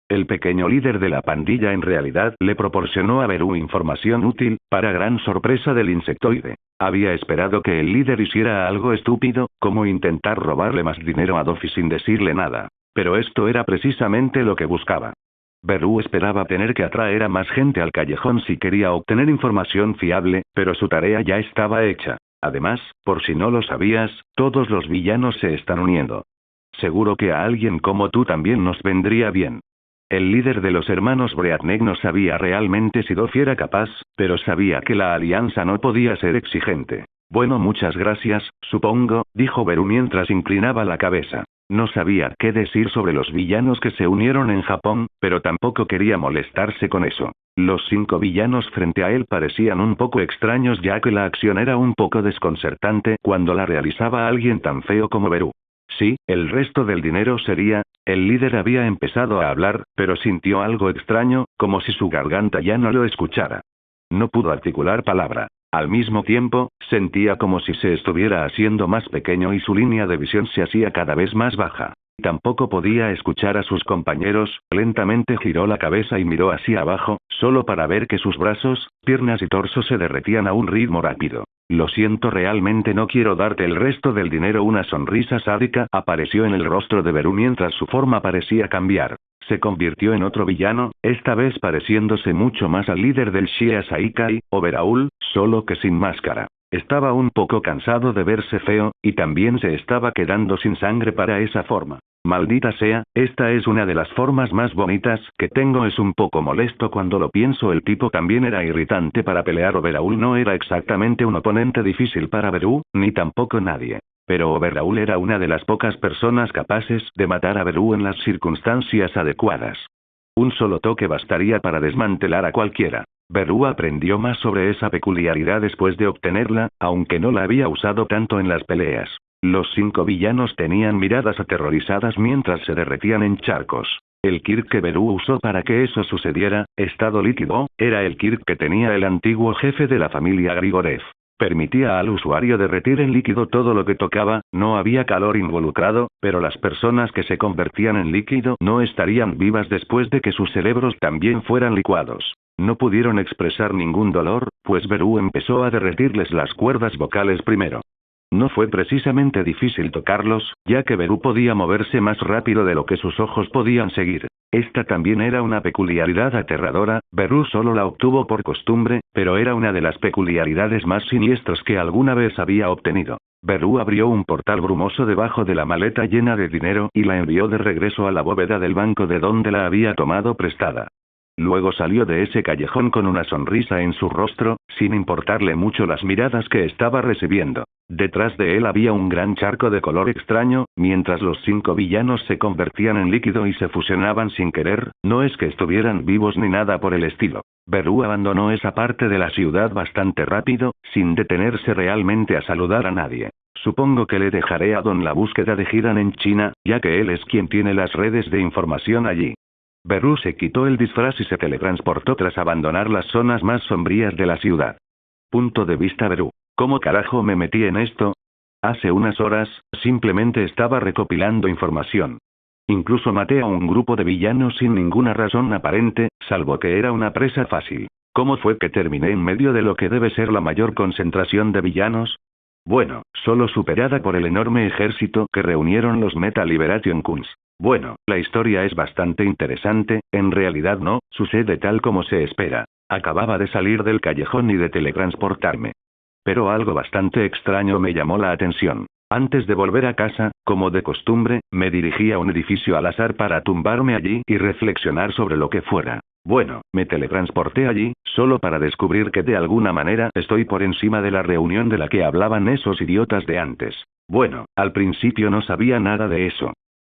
El pequeño líder de la pandilla en realidad le proporcionó a Beru información útil, para gran sorpresa del insectoide. Había esperado que el líder hiciera algo estúpido, como intentar robarle más dinero a Doffy sin decirle nada. Pero esto era precisamente lo que buscaba. Beru esperaba tener que atraer a más gente al callejón si quería obtener información fiable, pero su tarea ya estaba hecha. Además, por si no lo sabías, todos los villanos se están uniendo. Seguro que a alguien como tú también nos vendría bien. El líder de los hermanos Breatneck no sabía realmente si Doffy era capaz, pero sabía que la alianza no podía ser exigente. Bueno, muchas gracias, supongo, dijo Beru mientras inclinaba la cabeza. No sabía qué decir sobre los villanos que se unieron en Japón, pero tampoco quería molestarse con eso. Los 5 villanos frente a él parecían un poco extraños ya que la acción era un poco desconcertante cuando la realizaba alguien tan feo como Beru. Sí, el resto del dinero sería... El líder había empezado a hablar, pero sintió algo extraño, como si su garganta ya no lo escuchara. No pudo articular palabra. Al mismo tiempo, sentía como si se estuviera haciendo más pequeño y su línea de visión se hacía cada vez más baja. Tampoco podía escuchar a sus compañeros, lentamente giró la cabeza y miró hacia abajo, solo para ver que sus brazos, piernas y torso se derretían a un ritmo rápido. Lo siento, realmente no quiero darte el resto del dinero. Una sonrisa sádica apareció en el rostro de Beru mientras su forma parecía cambiar. Se convirtió en otro villano, esta vez pareciéndose mucho más al líder del Shia Saikai, Overhaul, solo que sin máscara. Estaba un poco cansado de verse feo, y también se estaba quedando sin sangre para esa forma. Maldita sea, esta es una de las formas más bonitas que tengo. Es un poco molesto cuando lo pienso. El tipo también era irritante para pelear. Overhaul no era exactamente un oponente difícil para Beru, ni tampoco nadie. Pero Overhaul era una de las pocas personas capaces de matar a Beru en las circunstancias adecuadas. Un solo toque bastaría para desmantelar a cualquiera. Beru aprendió más sobre esa peculiaridad después de obtenerla, aunque no la había usado tanto en las peleas. Los 5 villanos tenían miradas aterrorizadas mientras se derretían en charcos. El Kirk que Beru usó para que eso sucediera, estado líquido, era el Kirk que tenía el antiguo jefe de la familia Grigorev. Permitía al usuario derretir en líquido todo lo que tocaba, no había calor involucrado, pero las personas que se convertían en líquido no estarían vivas después de que sus cerebros también fueran licuados. No pudieron expresar ningún dolor, pues Beru empezó a derretirles las cuerdas vocales primero. No fue precisamente difícil tocarlos, ya que Beru podía moverse más rápido de lo que sus ojos podían seguir. Esta también era una peculiaridad aterradora. Beru solo la obtuvo por costumbre, pero era una de las peculiaridades más siniestras que alguna vez había obtenido. Beru abrió un portal brumoso debajo de la maleta llena de dinero y la envió de regreso a la bóveda del banco de donde la había tomado prestada. Luego salió de ese callejón con una sonrisa en su rostro, sin importarle mucho las miradas que estaba recibiendo. Detrás de él había un gran charco de color extraño, mientras los 5 villanos se convertían en líquido y se fusionaban sin querer. No es que estuvieran vivos ni nada por el estilo. Beru abandonó esa parte de la ciudad bastante rápido, sin detenerse realmente a saludar a nadie. Supongo que le dejaré a Don la búsqueda de Hiram en China, ya que él es quien tiene las redes de información allí. Beru se quitó el disfraz y se teletransportó tras abandonar las zonas más sombrías de la ciudad. Punto de vista Beru. ¿Cómo carajo me metí en esto? Hace unas horas, simplemente estaba recopilando información. Incluso maté a un grupo de villanos sin ninguna razón aparente, salvo que era una presa fácil. ¿Cómo fue que terminé en medio de lo que debe ser la mayor concentración de villanos? Bueno, solo superada por el enorme ejército que reunieron los Meta Liberation Guns. Bueno, la historia es bastante interesante, en realidad no, sucede tal como se espera. Acababa de salir del callejón y de teletransportarme. Pero algo bastante extraño me llamó la atención. Antes de volver a casa, como de costumbre, me dirigí a un edificio al azar para tumbarme allí y reflexionar sobre lo que fuera. Bueno, me teletransporté allí, solo para descubrir que de alguna manera estoy por encima de la reunión de la que hablaban esos idiotas de antes. Bueno, al principio no sabía nada de eso.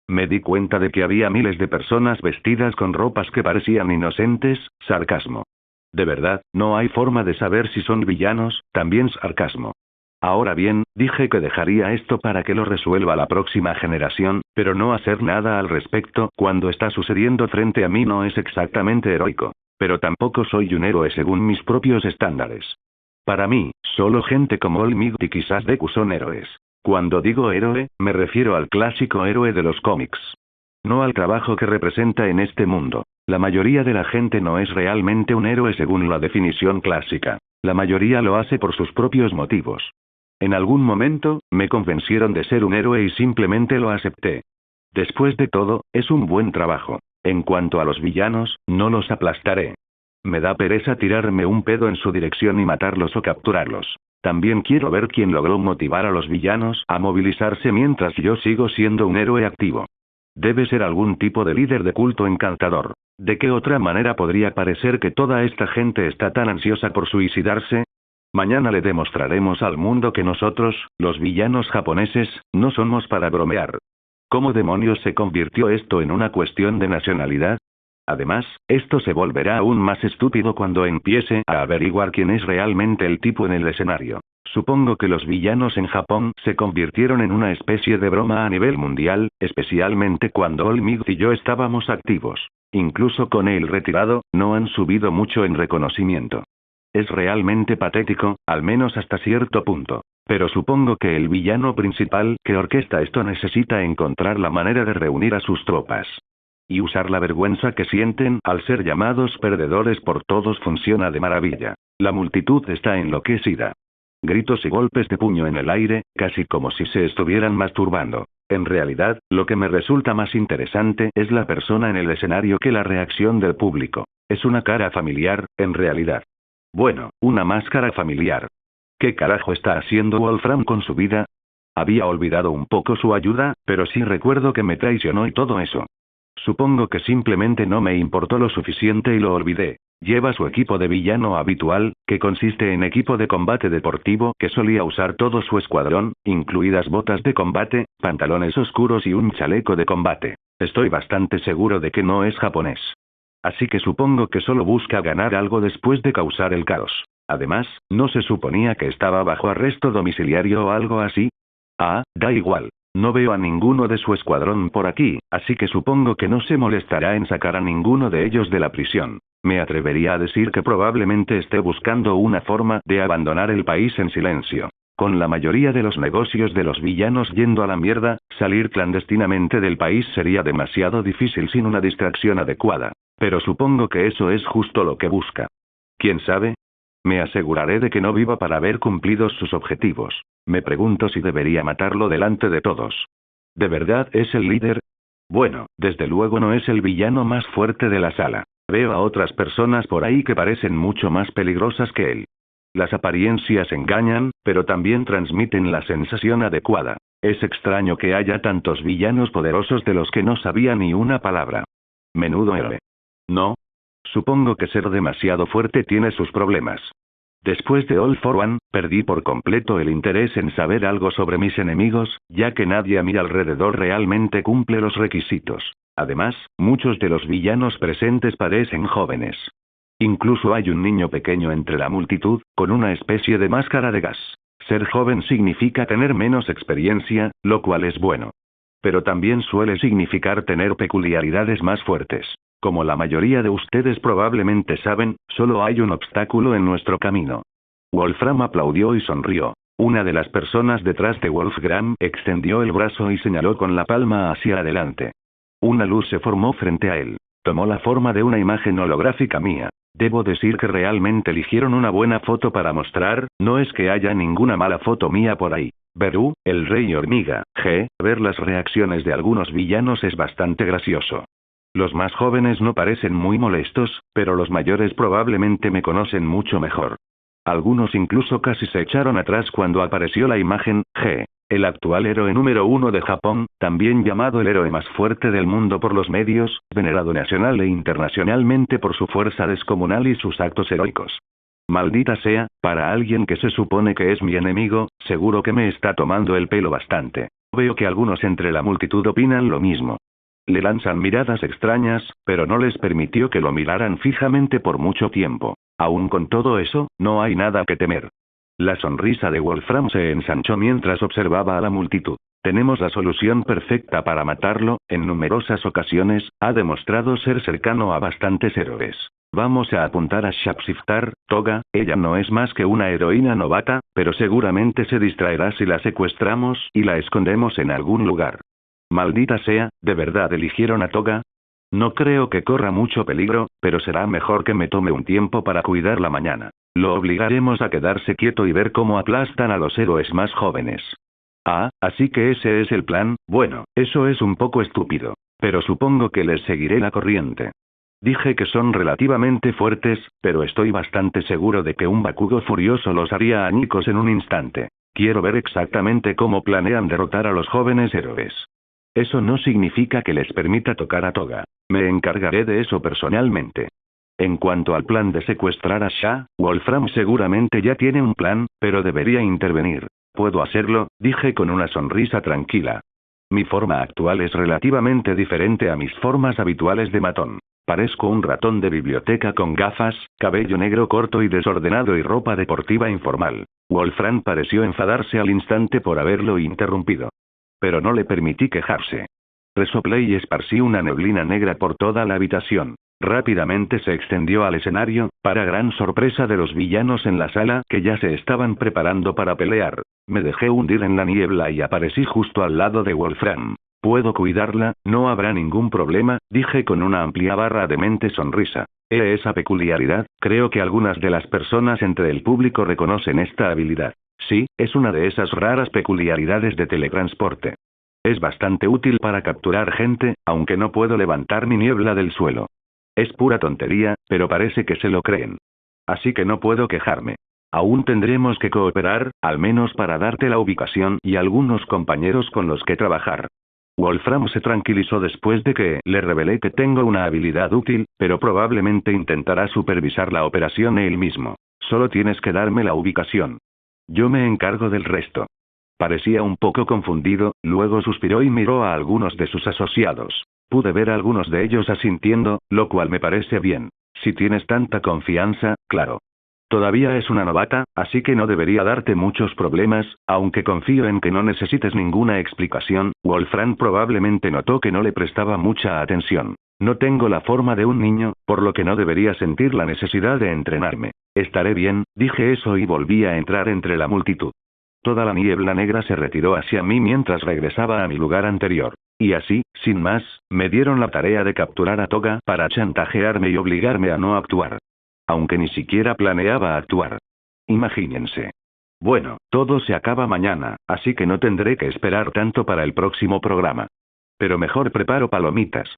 Me di cuenta de que había miles de personas vestidas con ropas que parecían inocentes, sarcasmo. De verdad, no hay forma de saber si son villanos, también sarcasmo. Ahora bien, dije que dejaría esto para que lo resuelva la próxima generación, pero no hacer nada al respecto cuando está sucediendo frente a mí no es exactamente heroico. Pero tampoco soy un héroe según mis propios estándares. Para mí, solo gente como Olmigt y quizás Deku son héroes. Cuando digo héroe, me refiero al clásico héroe de los cómics. No al trabajo que representa en este mundo. La mayoría de la gente no es realmente un héroe según la definición clásica. La mayoría lo hace por sus propios motivos. En algún momento, me convencieron de ser un héroe y simplemente lo acepté. Después de todo, es un buen trabajo. En cuanto a los villanos, no los aplastaré. Me da pereza tirarme un pedo en su dirección y matarlos o capturarlos. También quiero ver quién logró motivar a los villanos a movilizarse mientras yo sigo siendo un héroe activo. Debe ser algún tipo de líder de culto encantador. ¿De qué otra manera podría parecer que toda esta gente está tan ansiosa por suicidarse? Mañana le demostraremos al mundo que nosotros, los villanos japoneses, no somos para bromear. ¿Cómo demonios se convirtió esto en una cuestión de nacionalidad? Además, esto se volverá aún más estúpido cuando empiece a averiguar quién es realmente el tipo en el escenario. Supongo que los villanos en Japón se convirtieron en una especie de broma a nivel mundial, especialmente cuando Olmigt y yo estábamos activos. Incluso con él retirado, no han subido mucho en reconocimiento. Es realmente patético, al menos hasta cierto punto. Pero supongo que el villano principal que orquesta esto necesita encontrar la manera de reunir a sus tropas. Y usar la vergüenza que sienten al ser llamados perdedores por todos funciona de maravilla. La multitud está enloquecida. Gritos y golpes de puño en el aire, casi como si se estuvieran masturbando. En realidad, lo que me resulta más interesante es la persona en el escenario que la reacción del público. Es una cara familiar, en realidad. Bueno, una máscara familiar. ¿Qué carajo está haciendo Wolfram con su vida? Había olvidado un poco su ayuda, pero sí recuerdo que me traicionó y todo eso. Supongo que simplemente no me importó lo suficiente y lo olvidé. Lleva su equipo de villano habitual, que consiste en equipo de combate deportivo que solía usar todo su escuadrón, incluidas botas de combate, pantalones oscuros y un chaleco de combate. Estoy bastante seguro de que no es japonés. Así que supongo que solo busca ganar algo después de causar el caos. Además, ¿no se suponía que estaba bajo arresto domiciliario o algo así? Ah, da igual. No veo a ninguno de su escuadrón por aquí, así que supongo que no se molestará en sacar a ninguno de ellos de la prisión. Me atrevería a decir que probablemente esté buscando una forma de abandonar el país en silencio. Con la mayoría de los negocios de los villanos yendo a la mierda, salir clandestinamente del país sería demasiado difícil sin una distracción adecuada. Pero supongo que eso es justo lo que busca. ¿Quién sabe? Me aseguraré de que no viva para ver cumplidos sus objetivos. Me pregunto si debería matarlo delante de todos. ¿De verdad es el líder? Bueno, desde luego no es el villano más fuerte de la sala. Veo a otras personas por ahí que parecen mucho más peligrosas que él. Las apariencias engañan, pero también transmiten la sensación adecuada. Es extraño que haya tantos villanos poderosos de los que no sabía ni una palabra. Menudo héroe. ¿No? Supongo que ser demasiado fuerte tiene sus problemas. Después de All for One, perdí por completo el interés en saber algo sobre mis enemigos, ya que nadie a mi alrededor realmente cumple los requisitos. Además, muchos de los villanos presentes parecen jóvenes. Incluso hay un niño pequeño entre la multitud, con una especie de máscara de gas. Ser joven significa tener menos experiencia, lo cual es bueno. Pero también suele significar tener peculiaridades más fuertes. Como la mayoría de ustedes probablemente saben, solo hay un obstáculo en nuestro camino. Wolfram aplaudió y sonrió. Una de las personas detrás de Wolfram extendió el brazo y señaló con la palma hacia adelante. Una luz se formó frente a él. Tomó la forma de una imagen holográfica mía. Debo decir que realmente eligieron una buena foto para mostrar, no es que haya ninguna mala foto mía por ahí. Beru, el rey hormiga, ver las reacciones de algunos villanos es bastante gracioso. Los más jóvenes no parecen muy molestos, pero los mayores probablemente me conocen mucho mejor. Algunos incluso casi se echaron atrás cuando apareció la imagen, el actual héroe número 1 de Japón, también llamado el héroe más fuerte del mundo por los medios, venerado nacional e internacionalmente por su fuerza descomunal y sus actos heroicos. Maldita sea, para alguien que se supone que es mi enemigo, seguro que me está tomando el pelo bastante. Veo que algunos entre la multitud opinan lo mismo. Le lanzan miradas extrañas, pero no les permitió que lo miraran fijamente por mucho tiempo. Aún con todo eso, no hay nada que temer. La sonrisa de Wolfram se ensanchó mientras observaba a la multitud. Tenemos la solución perfecta para matarlo, en numerosas ocasiones, ha demostrado ser cercano a bastantes héroes. Vamos a apuntar a Shapeshifter, Toga, ella no es más que una heroína novata, pero seguramente se distraerá si la secuestramos y la escondemos en algún lugar. Maldita sea, ¿de verdad eligieron a Toga? No creo que corra mucho peligro, pero será mejor que me tome un tiempo para cuidarla mañana. Lo obligaremos a quedarse quieto y ver cómo aplastan a los héroes más jóvenes. Ah, así que ese es el plan. Bueno, eso es un poco estúpido. Pero supongo que les seguiré la corriente. Dije que son relativamente fuertes, pero estoy bastante seguro de que un Bakugo furioso los haría añicos en un instante. Quiero ver exactamente cómo planean derrotar a los jóvenes héroes. Eso no significa que les permita tocar a Toga. Me encargaré de eso personalmente. En cuanto al plan de secuestrar a Sha, Wolfram seguramente ya tiene un plan, pero debería intervenir. Puedo hacerlo, dije con una sonrisa tranquila. Mi forma actual es relativamente diferente a mis formas habituales de matón. Parezco un ratón de biblioteca con gafas, cabello negro corto y desordenado y ropa deportiva informal. Wolfram pareció enfadarse al instante por haberlo interrumpido. Pero no le permití quejarse. Resoplé y esparcí una neblina negra por toda la habitación. Rápidamente se extendió al escenario, para gran sorpresa de los villanos en la sala que ya se estaban preparando para pelear. Me dejé hundir en la niebla y aparecí justo al lado de Wolfram. Puedo cuidarla, no habrá ningún problema, dije con una amplia barra de mente sonrisa. Esa peculiaridad, creo que algunas de las personas entre el público reconocen esta habilidad. Sí, es una de esas raras peculiaridades de teletransporte. Es bastante útil para capturar gente, aunque no puedo levantar mi niebla del suelo. Es pura tontería, pero parece que se lo creen. Así que no puedo quejarme. Aún tendremos que cooperar, al menos para darte la ubicación y algunos compañeros con los que trabajar. Wolfram se tranquilizó después de que le revelé que tengo una habilidad útil, pero probablemente intentará supervisar la operación él mismo. Solo tienes que darme la ubicación. Yo me encargo del resto. Parecía un poco confundido, luego suspiró y miró a algunos de sus asociados. Pude ver a algunos de ellos asintiendo, lo cual me parece bien. Si tienes tanta confianza, claro. Todavía es una novata, así que no debería darte muchos problemas, aunque confío en que no necesites ninguna explicación. Wolfram probablemente notó que no le prestaba mucha atención. No tengo la forma de un niño, por lo que no debería sentir la necesidad de entrenarme. Estaré bien, dije eso y volví a entrar entre la multitud. Toda la niebla negra se retiró hacia mí mientras regresaba a mi lugar anterior. Y así, sin más, me dieron la tarea de capturar a Toga para chantajearme y obligarme a no actuar. Aunque ni siquiera planeaba actuar. Imagínense. Bueno, todo se acaba mañana, así que no tendré que esperar tanto para el próximo programa. Pero mejor preparo palomitas.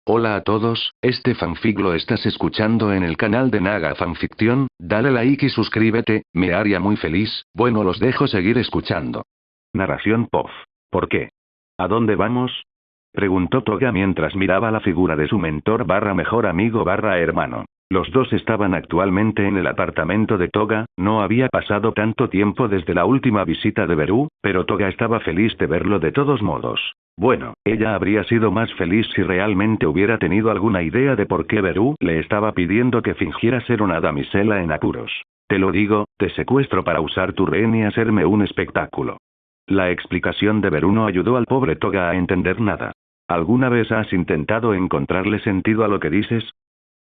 Hola a todos, este fanfic lo estás escuchando en el canal de Naga Fanfiction, dale like y suscríbete, me haría muy feliz. Bueno, los dejo seguir escuchando. Narración POF. ¿Por qué? ¿A dónde vamos? Preguntó Toga mientras miraba la figura de su mentor / mejor amigo / hermano. Los dos estaban actualmente en el apartamento de Toga, no había pasado tanto tiempo desde la última visita de Beru, pero Toga estaba feliz de verlo de todos modos. Bueno, ella habría sido más feliz si realmente hubiera tenido alguna idea de por qué Beru le estaba pidiendo que fingiera ser una damisela en apuros. Te lo digo, te secuestro para usar tu rehén y hacerme un espectáculo. La explicación de Beru no ayudó al pobre Toga a entender nada. ¿Alguna vez has intentado encontrarle sentido a lo que dices?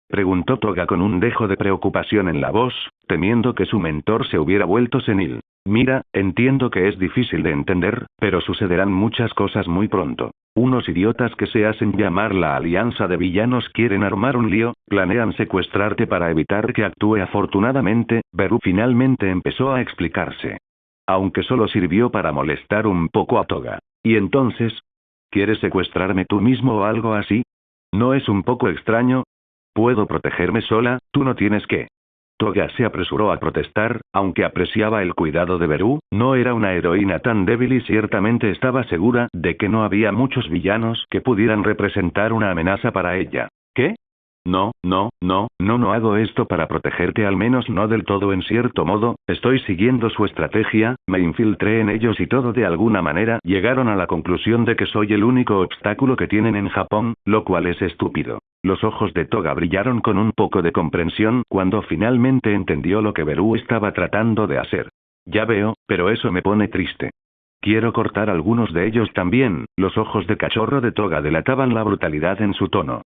Preguntó Toga con un dejo de preocupación en la voz, temiendo que su mentor se hubiera vuelto senil. Mira, entiendo que es difícil de entender, pero sucederán muchas cosas muy pronto. Unos idiotas que se hacen llamar la Alianza de Villanos quieren armar un lío, planean secuestrarte para evitar que actúe. Afortunadamente, Beru finalmente empezó a explicarse. Aunque solo sirvió para molestar un poco a Toga. ¿Y entonces? ¿Quieres secuestrarme tú mismo o algo así? ¿No es un poco extraño? Puedo protegerme sola, tú no tienes que. Toga se apresuró a protestar, aunque apreciaba el cuidado de Beru, no era una heroína tan débil y ciertamente estaba segura de que no había muchos villanos que pudieran representar una amenaza para ella. ¿Qué? No hago esto para protegerte, al menos no del todo. En cierto modo, estoy siguiendo su estrategia, me infiltré en ellos y todo de alguna manera llegaron a la conclusión de que soy el único obstáculo que tienen en Japón, lo cual es estúpido. Los ojos de Toga brillaron con un poco de comprensión cuando finalmente entendió lo que Beru estaba tratando de hacer. Ya veo, pero eso me pone triste. Quiero cortar algunos de ellos también. Los ojos de cachorro de Toga delataban la brutalidad en su tono.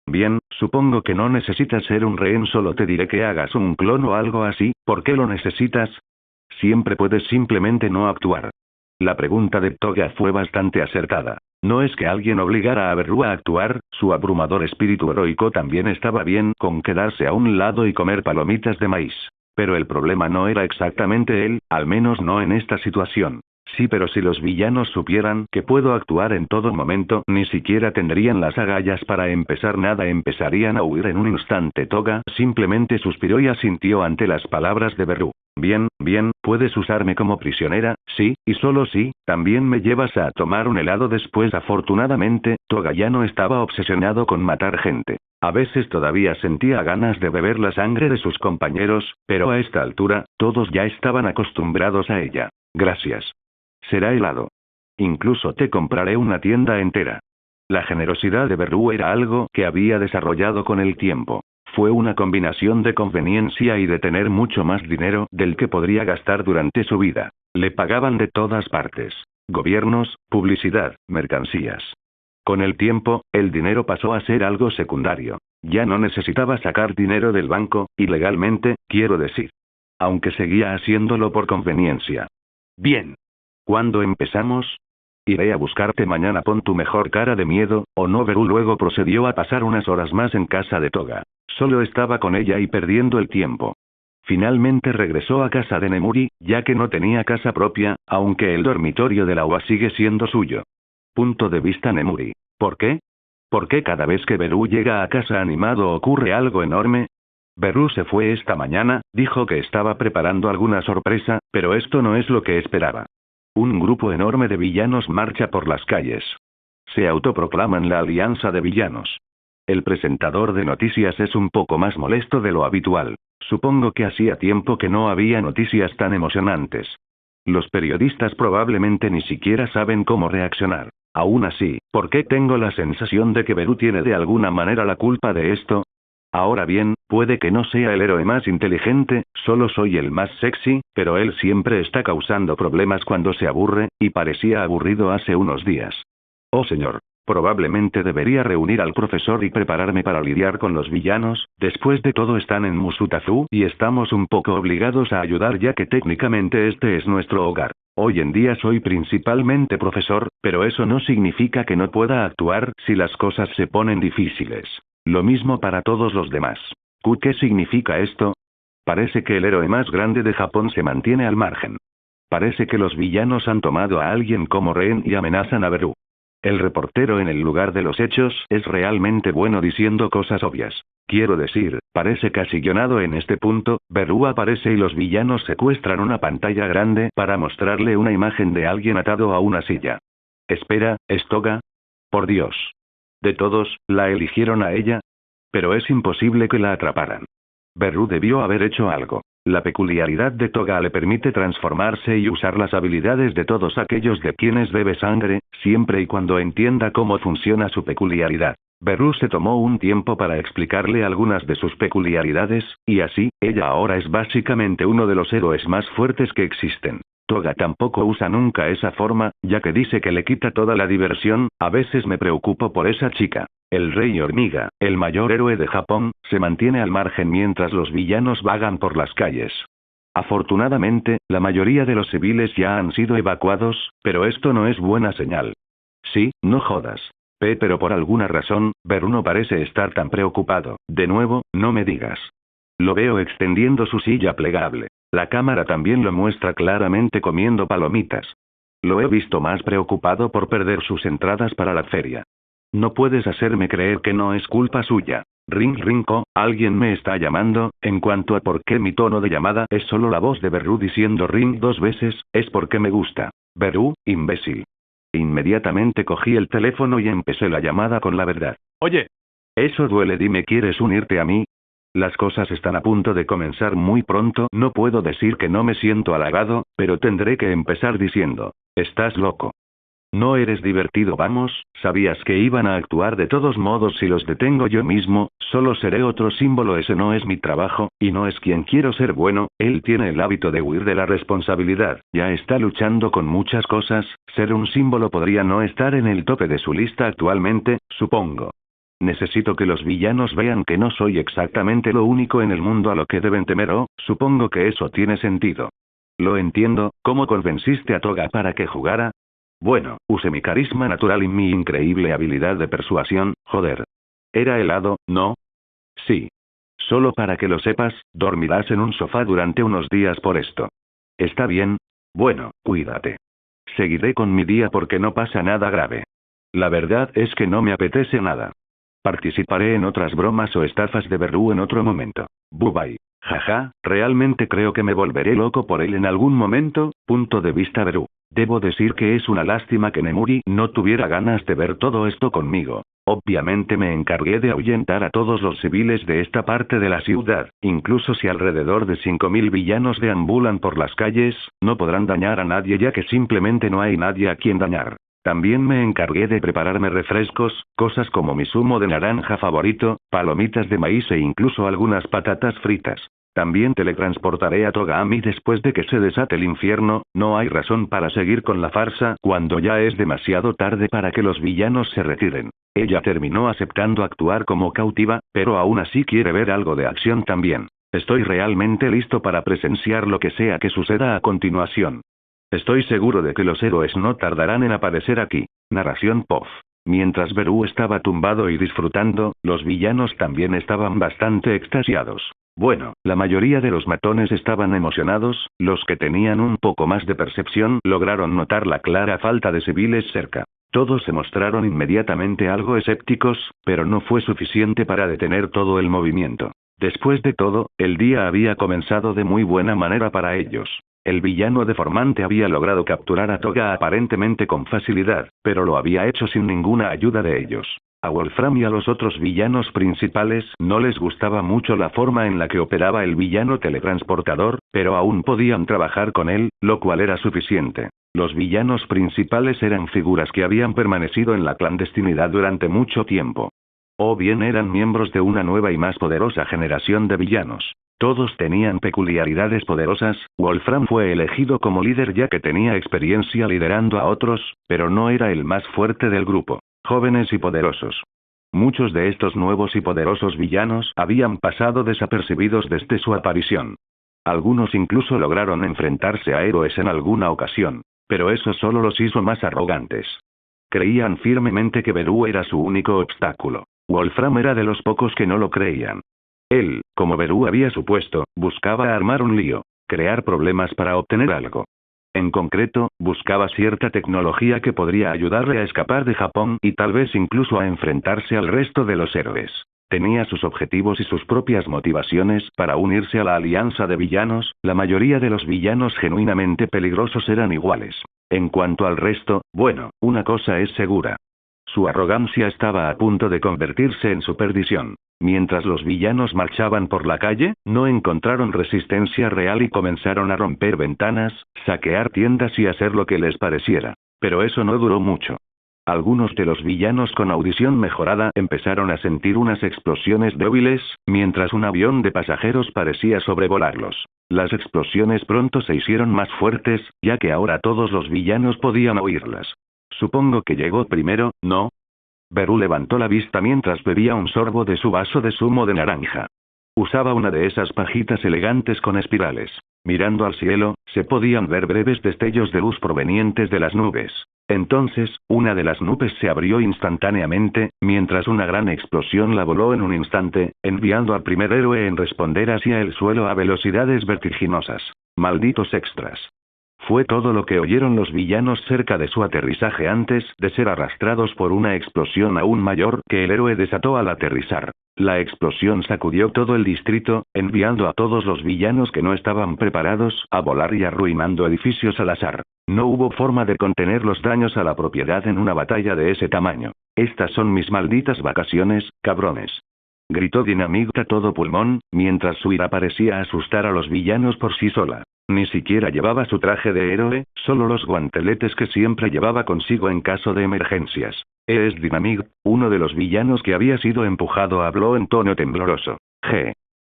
Bien, supongo que no necesitas ser un rehén, solo te diré que hagas un clon o algo así. ¿Por qué lo necesitas? Siempre puedes simplemente no actuar. La pregunta de Toga fue bastante acertada. No es que alguien obligara a Beru a actuar, su abrumador espíritu heroico también estaba bien con quedarse a un lado y comer palomitas de maíz. Pero el problema no era exactamente él, al menos no en esta situación. Sí, pero si los villanos supieran que puedo actuar en todo momento, ni siquiera tendrían las agallas para empezar nada, empezarían a huir en un instante. Toga simplemente suspiró y asintió ante las palabras de Beru. Bien, puedes usarme como prisionera, sí, y solo sí, también me llevas a tomar un helado después. Afortunadamente, Toga ya no estaba obsesionado con matar gente. A veces todavía sentía ganas de beber la sangre de sus compañeros, pero a esta altura, todos ya estaban acostumbrados a ella. Gracias. Será helado. Incluso te compraré una tienda entera. La generosidad de Beru era algo que había desarrollado con el tiempo. Fue una combinación de conveniencia y de tener mucho más dinero del que podría gastar durante su vida. Le pagaban de todas partes. Gobiernos, publicidad, mercancías. Con el tiempo, el dinero pasó a ser algo secundario. Ya no necesitaba sacar dinero del banco, ilegalmente, quiero decir. Aunque seguía haciéndolo por conveniencia. Bien. ¿Cuándo empezamos? Iré a buscarte mañana, pon tu mejor cara de miedo, ¿o no? Beru luego procedió a pasar unas horas más en casa de Toga. Solo estaba con ella y perdiendo el tiempo. Finalmente regresó a casa de Nemuri, ya que no tenía casa propia, aunque el dormitorio de la UA sigue siendo suyo. Punto de vista Nemuri. ¿Por qué? ¿Por qué cada vez que Beru llega a casa animado ocurre algo enorme? Beru se fue esta mañana, dijo que estaba preparando alguna sorpresa, pero esto no es lo que esperaba. Un grupo enorme de villanos marcha por las calles. Se autoproclaman la Alianza de Villanos. El presentador de noticias es un poco más molesto de lo habitual. Supongo que hacía tiempo que no había noticias tan emocionantes. Los periodistas probablemente ni siquiera saben cómo reaccionar. Aún así, ¿por qué tengo la sensación de que Beru tiene de alguna manera la culpa de esto? Ahora bien, puede que no sea el héroe más inteligente, solo soy el más sexy, pero él siempre está causando problemas cuando se aburre, y parecía aburrido hace unos días. Oh señor, probablemente debería reunir al profesor y prepararme para lidiar con los villanos. Después de todo están en Musutazu y estamos un poco obligados a ayudar ya que técnicamente este es nuestro hogar. Hoy en día soy principalmente profesor, pero eso no significa que no pueda actuar si las cosas se ponen difíciles. Lo mismo para todos los demás. ¿Qué significa esto? Parece que el héroe más grande de Japón se mantiene al margen. Parece que los villanos han tomado a alguien como rehén y amenazan a Beru. El reportero en el lugar de los hechos es realmente bueno diciendo cosas obvias. Quiero decir, parece casi guionado en este punto. Beru aparece y los villanos secuestran una pantalla grande para mostrarle una imagen de alguien atado a una silla. Espera, ¿es Toga? Por Dios. De todos, la eligieron a ella. Pero es imposible que la atraparan. Beru debió haber hecho algo. La peculiaridad de Toga le permite transformarse y usar las habilidades de todos aquellos de quienes bebe sangre, siempre y cuando entienda cómo funciona su peculiaridad. Beru se tomó un tiempo para explicarle algunas de sus peculiaridades, y así, ella ahora es básicamente uno de los héroes más fuertes que existen. Toga tampoco usa nunca esa forma, ya que dice que le quita toda la diversión. A veces me preocupo por esa chica. El Rey Hormiga, el mayor héroe de Japón, se mantiene al margen mientras los villanos vagan por las calles. Afortunadamente, la mayoría de los civiles ya han sido evacuados, pero esto no es buena señal. Sí, no jodas. Pero por alguna razón, Beru no parece estar tan preocupado. De nuevo, no me digas. Lo veo extendiendo su silla plegable. La cámara también lo muestra claramente comiendo palomitas. Lo he visto más preocupado por perder sus entradas para la feria. No puedes hacerme creer que no es culpa suya. Ring rinco, alguien me está llamando. En cuanto a por qué mi tono de llamada es solo la voz de Beru diciendo ring 2 veces, es porque me gusta. Beru, imbécil. Inmediatamente cogí el teléfono y empecé la llamada con la verdad. Oye. Eso duele, dime, ¿quieres unirte a mí? Las cosas están a punto de comenzar muy pronto. No puedo decir que no me siento halagado, pero tendré que empezar diciendo, estás loco. No eres divertido, vamos, sabías que iban a actuar de todos modos si los detengo yo mismo, solo seré otro símbolo, ese no es mi trabajo, y no es quien quiero ser. Bueno, él tiene el hábito de huir de la responsabilidad, ya está luchando con muchas cosas, ser un símbolo podría no estar en el tope de su lista actualmente, supongo. Necesito que los villanos vean que no soy exactamente lo único en el mundo a lo que deben temer. Oh, supongo que eso tiene sentido. Lo entiendo. ¿Cómo convenciste a Toga para que jugara? Bueno, usé mi carisma natural y mi increíble habilidad de persuasión, joder. ¿Era helado, no? Sí. Solo para que lo sepas, dormirás en un sofá durante unos días por esto. ¿Está bien? Bueno, cuídate. Seguiré con mi día porque no pasa nada grave. La verdad es que no me apetece nada. Participaré en otras bromas o estafas de Beru en otro momento. Bye. Jaja, realmente creo que me volveré loco por él en algún momento. Punto de vista Beru. Debo decir que es una lástima que Nemuri no tuviera ganas de ver todo esto conmigo. Obviamente me encargué de ahuyentar a todos los civiles de esta parte de la ciudad, incluso si alrededor de 5000 villanos deambulan por las calles, no podrán dañar a nadie ya que simplemente no hay nadie a quien dañar. También me encargué de prepararme refrescos, cosas como mi zumo de naranja favorito, palomitas de maíz e incluso algunas patatas fritas. También teletransportaré a Toga a mí después de que se desate el infierno. No hay razón para seguir con la farsa cuando ya es demasiado tarde para que los villanos se retiren. Ella terminó aceptando actuar como cautiva, pero aún así quiere ver algo de acción también. Estoy realmente listo para presenciar lo que sea que suceda a continuación. Estoy seguro de que los héroes no tardarán en aparecer aquí. Narración POF. Mientras Beru estaba tumbado y disfrutando, los villanos también estaban bastante extasiados. Bueno, la mayoría de los matones estaban emocionados, los que tenían un poco más de percepción lograron notar la clara falta de civiles cerca. Todos se mostraron inmediatamente algo escépticos, pero no fue suficiente para detener todo el movimiento. Después de todo, el día había comenzado de muy buena manera para ellos. El villano deformante había logrado capturar a Toga aparentemente con facilidad, pero lo había hecho sin ninguna ayuda de ellos. A Wolfram y a los otros villanos principales no les gustaba mucho la forma en la que operaba el villano teletransportador, pero aún podían trabajar con él, lo cual era suficiente. Los villanos principales eran figuras que habían permanecido en la clandestinidad durante mucho tiempo. O bien eran miembros de una nueva y más poderosa generación de villanos. Todos tenían peculiaridades poderosas. Wolfram fue elegido como líder ya que tenía experiencia liderando a otros, pero no era el más fuerte del grupo. Jóvenes y poderosos. Muchos de estos nuevos y poderosos villanos habían pasado desapercibidos desde su aparición. Algunos incluso lograron enfrentarse a héroes en alguna ocasión, pero eso solo los hizo más arrogantes. Creían firmemente que Beru era su único obstáculo. Wolfram era de los pocos que no lo creían. Él, como Beru había supuesto, buscaba armar un lío, crear problemas para obtener algo. En concreto, buscaba cierta tecnología que podría ayudarle a escapar de Japón y tal vez incluso a enfrentarse al resto de los héroes. Tenía sus objetivos y sus propias motivaciones para unirse a la alianza de villanos. La mayoría de los villanos genuinamente peligrosos eran iguales. En cuanto al resto, bueno, una cosa es segura. Su arrogancia estaba a punto de convertirse en su perdición. Mientras los villanos marchaban por la calle, no encontraron resistencia real y comenzaron a romper ventanas, saquear tiendas y hacer lo que les pareciera. Pero eso no duró mucho. Algunos de los villanos con audición mejorada empezaron a sentir unas explosiones débiles, mientras un avión de pasajeros parecía sobrevolarlos. Las explosiones pronto se hicieron más fuertes, ya que ahora todos los villanos podían oírlas. Supongo que llegó primero, ¿no? Beru levantó la vista mientras bebía un sorbo de su vaso de zumo de naranja. Usaba una de esas pajitas elegantes con espirales. Mirando al cielo, se podían ver breves destellos de luz provenientes de las nubes. Entonces, una de las nubes se abrió instantáneamente, mientras una gran explosión la voló en un instante, enviando al primer héroe en responder hacia el suelo a velocidades vertiginosas. Malditos extras. Fue todo lo que oyeron los villanos cerca de su aterrizaje antes de ser arrastrados por una explosión aún mayor que el héroe desató al aterrizar. La explosión sacudió todo el distrito, enviando a todos los villanos que no estaban preparados a volar y arruinando edificios al azar. No hubo forma de contener los daños a la propiedad en una batalla de ese tamaño. Estas son mis malditas vacaciones, cabrones. Gritó Dynamite a todo pulmón, mientras su ira parecía asustar a los villanos por sí sola. Ni siquiera llevaba su traje de héroe, solo los guanteletes que siempre llevaba consigo en caso de emergencias. Es Dynamite, uno de los villanos que había sido empujado, habló en tono tembloroso.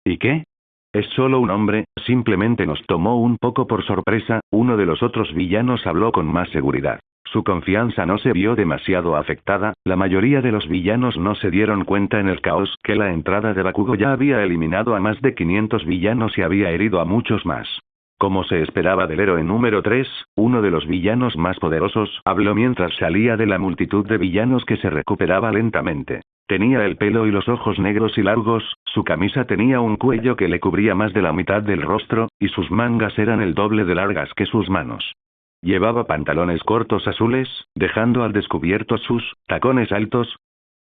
¿Y qué? Es solo un hombre, simplemente nos tomó un poco por sorpresa, uno de los otros villanos habló con más seguridad. Su confianza no se vio demasiado afectada, la mayoría de los villanos no se dieron cuenta en el caos que la entrada de Bakugo ya había eliminado a más de 500 villanos y había herido a muchos más. Como se esperaba del héroe número 3, uno de los villanos más poderosos habló mientras salía de la multitud de villanos que se recuperaba lentamente. Tenía el pelo y los ojos negros y largos, su camisa tenía un cuello que le cubría más de la mitad del rostro, y sus mangas eran el doble de largas que sus manos. Llevaba pantalones cortos azules, dejando al descubierto sus tacones altos.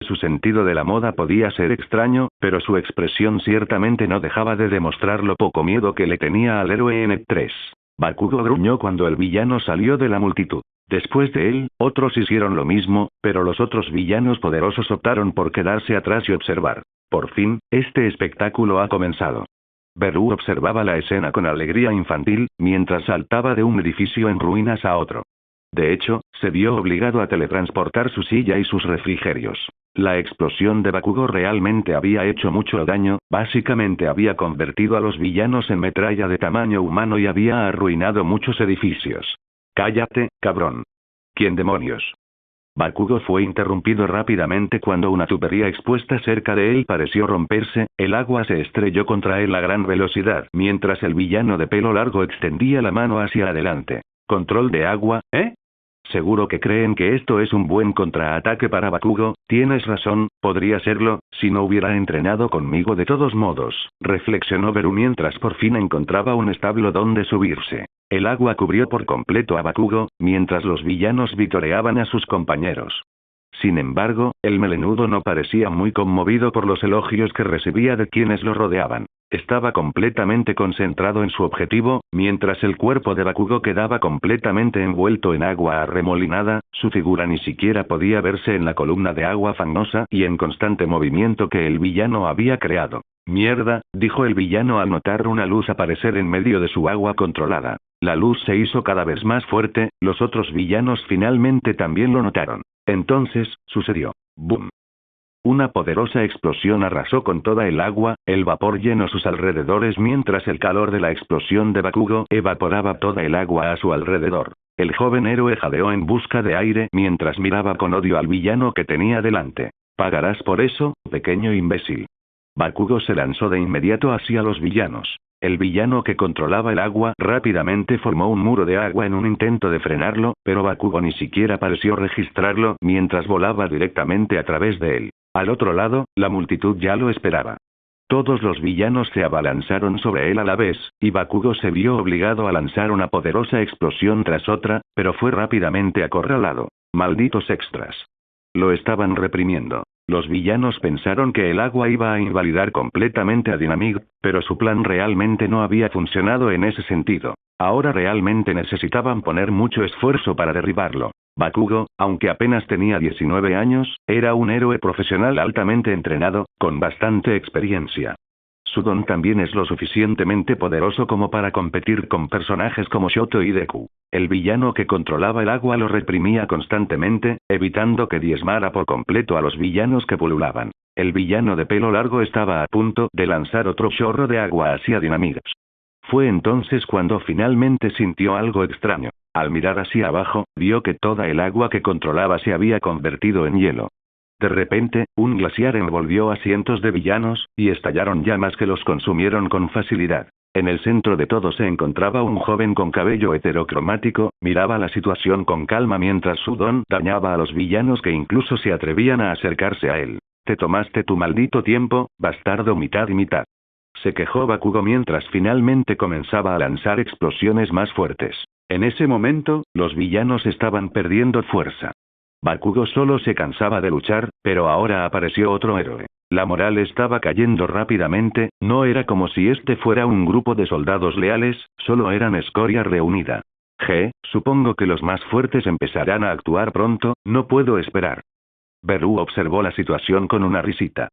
Su sentido de la moda podía ser extraño, pero su expresión ciertamente no dejaba de demostrar lo poco miedo que le tenía al héroe en el 3. Bakugo gruñó cuando el villano salió de la multitud. Después de él, otros hicieron lo mismo, pero los otros villanos poderosos optaron por quedarse atrás y observar. Por fin, este espectáculo ha comenzado. Beru observaba la escena con alegría infantil, mientras saltaba de un edificio en ruinas a otro. De hecho, se vio obligado a teletransportar su silla y sus refrigerios. La explosión de Bakugo realmente había hecho mucho daño, básicamente había convertido a los villanos en metralla de tamaño humano y había arruinado muchos edificios. «Cállate, cabrón». «¿Quién demonios?». Bakugo fue interrumpido rápidamente cuando una tubería expuesta cerca de él pareció romperse, el agua se estrelló contra él a gran velocidad mientras el villano de pelo largo extendía la mano hacia adelante. «¿Control de agua, eh? Seguro que creen que esto es un buen contraataque para Bakugo, tienes razón, podría serlo, si no hubiera entrenado conmigo de todos modos», reflexionó Beru mientras por fin encontraba un establo donde subirse. El agua cubrió por completo a Bakugo, mientras los villanos vitoreaban a sus compañeros. Sin embargo, el melenudo no parecía muy conmovido por los elogios que recibía de quienes lo rodeaban. Estaba completamente concentrado en su objetivo, mientras el cuerpo de Bakugo quedaba completamente envuelto en agua arremolinada, su figura ni siquiera podía verse en la columna de agua fangosa y en constante movimiento que el villano había creado. «Mierda», dijo el villano al notar una luz aparecer en medio de su agua controlada. La luz se hizo cada vez más fuerte, los otros villanos finalmente también lo notaron. Entonces, sucedió. ¡Boom! Una poderosa explosión arrasó con toda el agua, el vapor llenó sus alrededores mientras el calor de la explosión de Bakugo evaporaba toda el agua a su alrededor. El joven héroe jadeó en busca de aire mientras miraba con odio al villano que tenía delante. «Pagarás por eso, pequeño imbécil». Bakugo se lanzó de inmediato hacia los villanos. El villano que controlaba el agua rápidamente formó un muro de agua en un intento de frenarlo, pero Bakugo ni siquiera pareció registrarlo mientras volaba directamente a través de él. Al otro lado, la multitud ya lo esperaba. Todos los villanos se abalanzaron sobre él a la vez, y Bakugo se vio obligado a lanzar una poderosa explosión tras otra, pero fue rápidamente acorralado. Malditos extras. Lo estaban reprimiendo. Los villanos pensaron que el agua iba a invalidar completamente a Dynamite, pero su plan realmente no había funcionado en ese sentido. Ahora realmente necesitaban poner mucho esfuerzo para derribarlo. Bakugo, aunque apenas tenía 19 años, era un héroe profesional altamente entrenado, con bastante experiencia. Su don también es lo suficientemente poderoso como para competir con personajes como Shoto y Deku. El villano que controlaba el agua lo reprimía constantemente, evitando que diezmara por completo a los villanos que pululaban. El villano de pelo largo estaba a punto de lanzar otro chorro de agua hacia Dynamite. Fue entonces cuando finalmente sintió algo extraño. Al mirar hacia abajo, vio que toda el agua que controlaba se había convertido en hielo. De repente, un glaciar envolvió a cientos de villanos, y estallaron llamas que los consumieron con facilidad. En el centro de todo se encontraba un joven con cabello heterocromático, miraba la situación con calma mientras su don dañaba a los villanos que incluso se atrevían a acercarse a él. Te tomaste tu maldito tiempo, bastardo mitad y mitad. Se quejó Bakugo mientras finalmente comenzaba a lanzar explosiones más fuertes. En ese momento, los villanos estaban perdiendo fuerza. Bakugo solo se cansaba de luchar, pero ahora apareció otro héroe. La moral estaba cayendo rápidamente, no era como si este fuera un grupo de soldados leales, solo eran escoria reunida. Supongo que los más fuertes empezarán a actuar pronto, no puedo esperar. Beru observó la situación con una risita.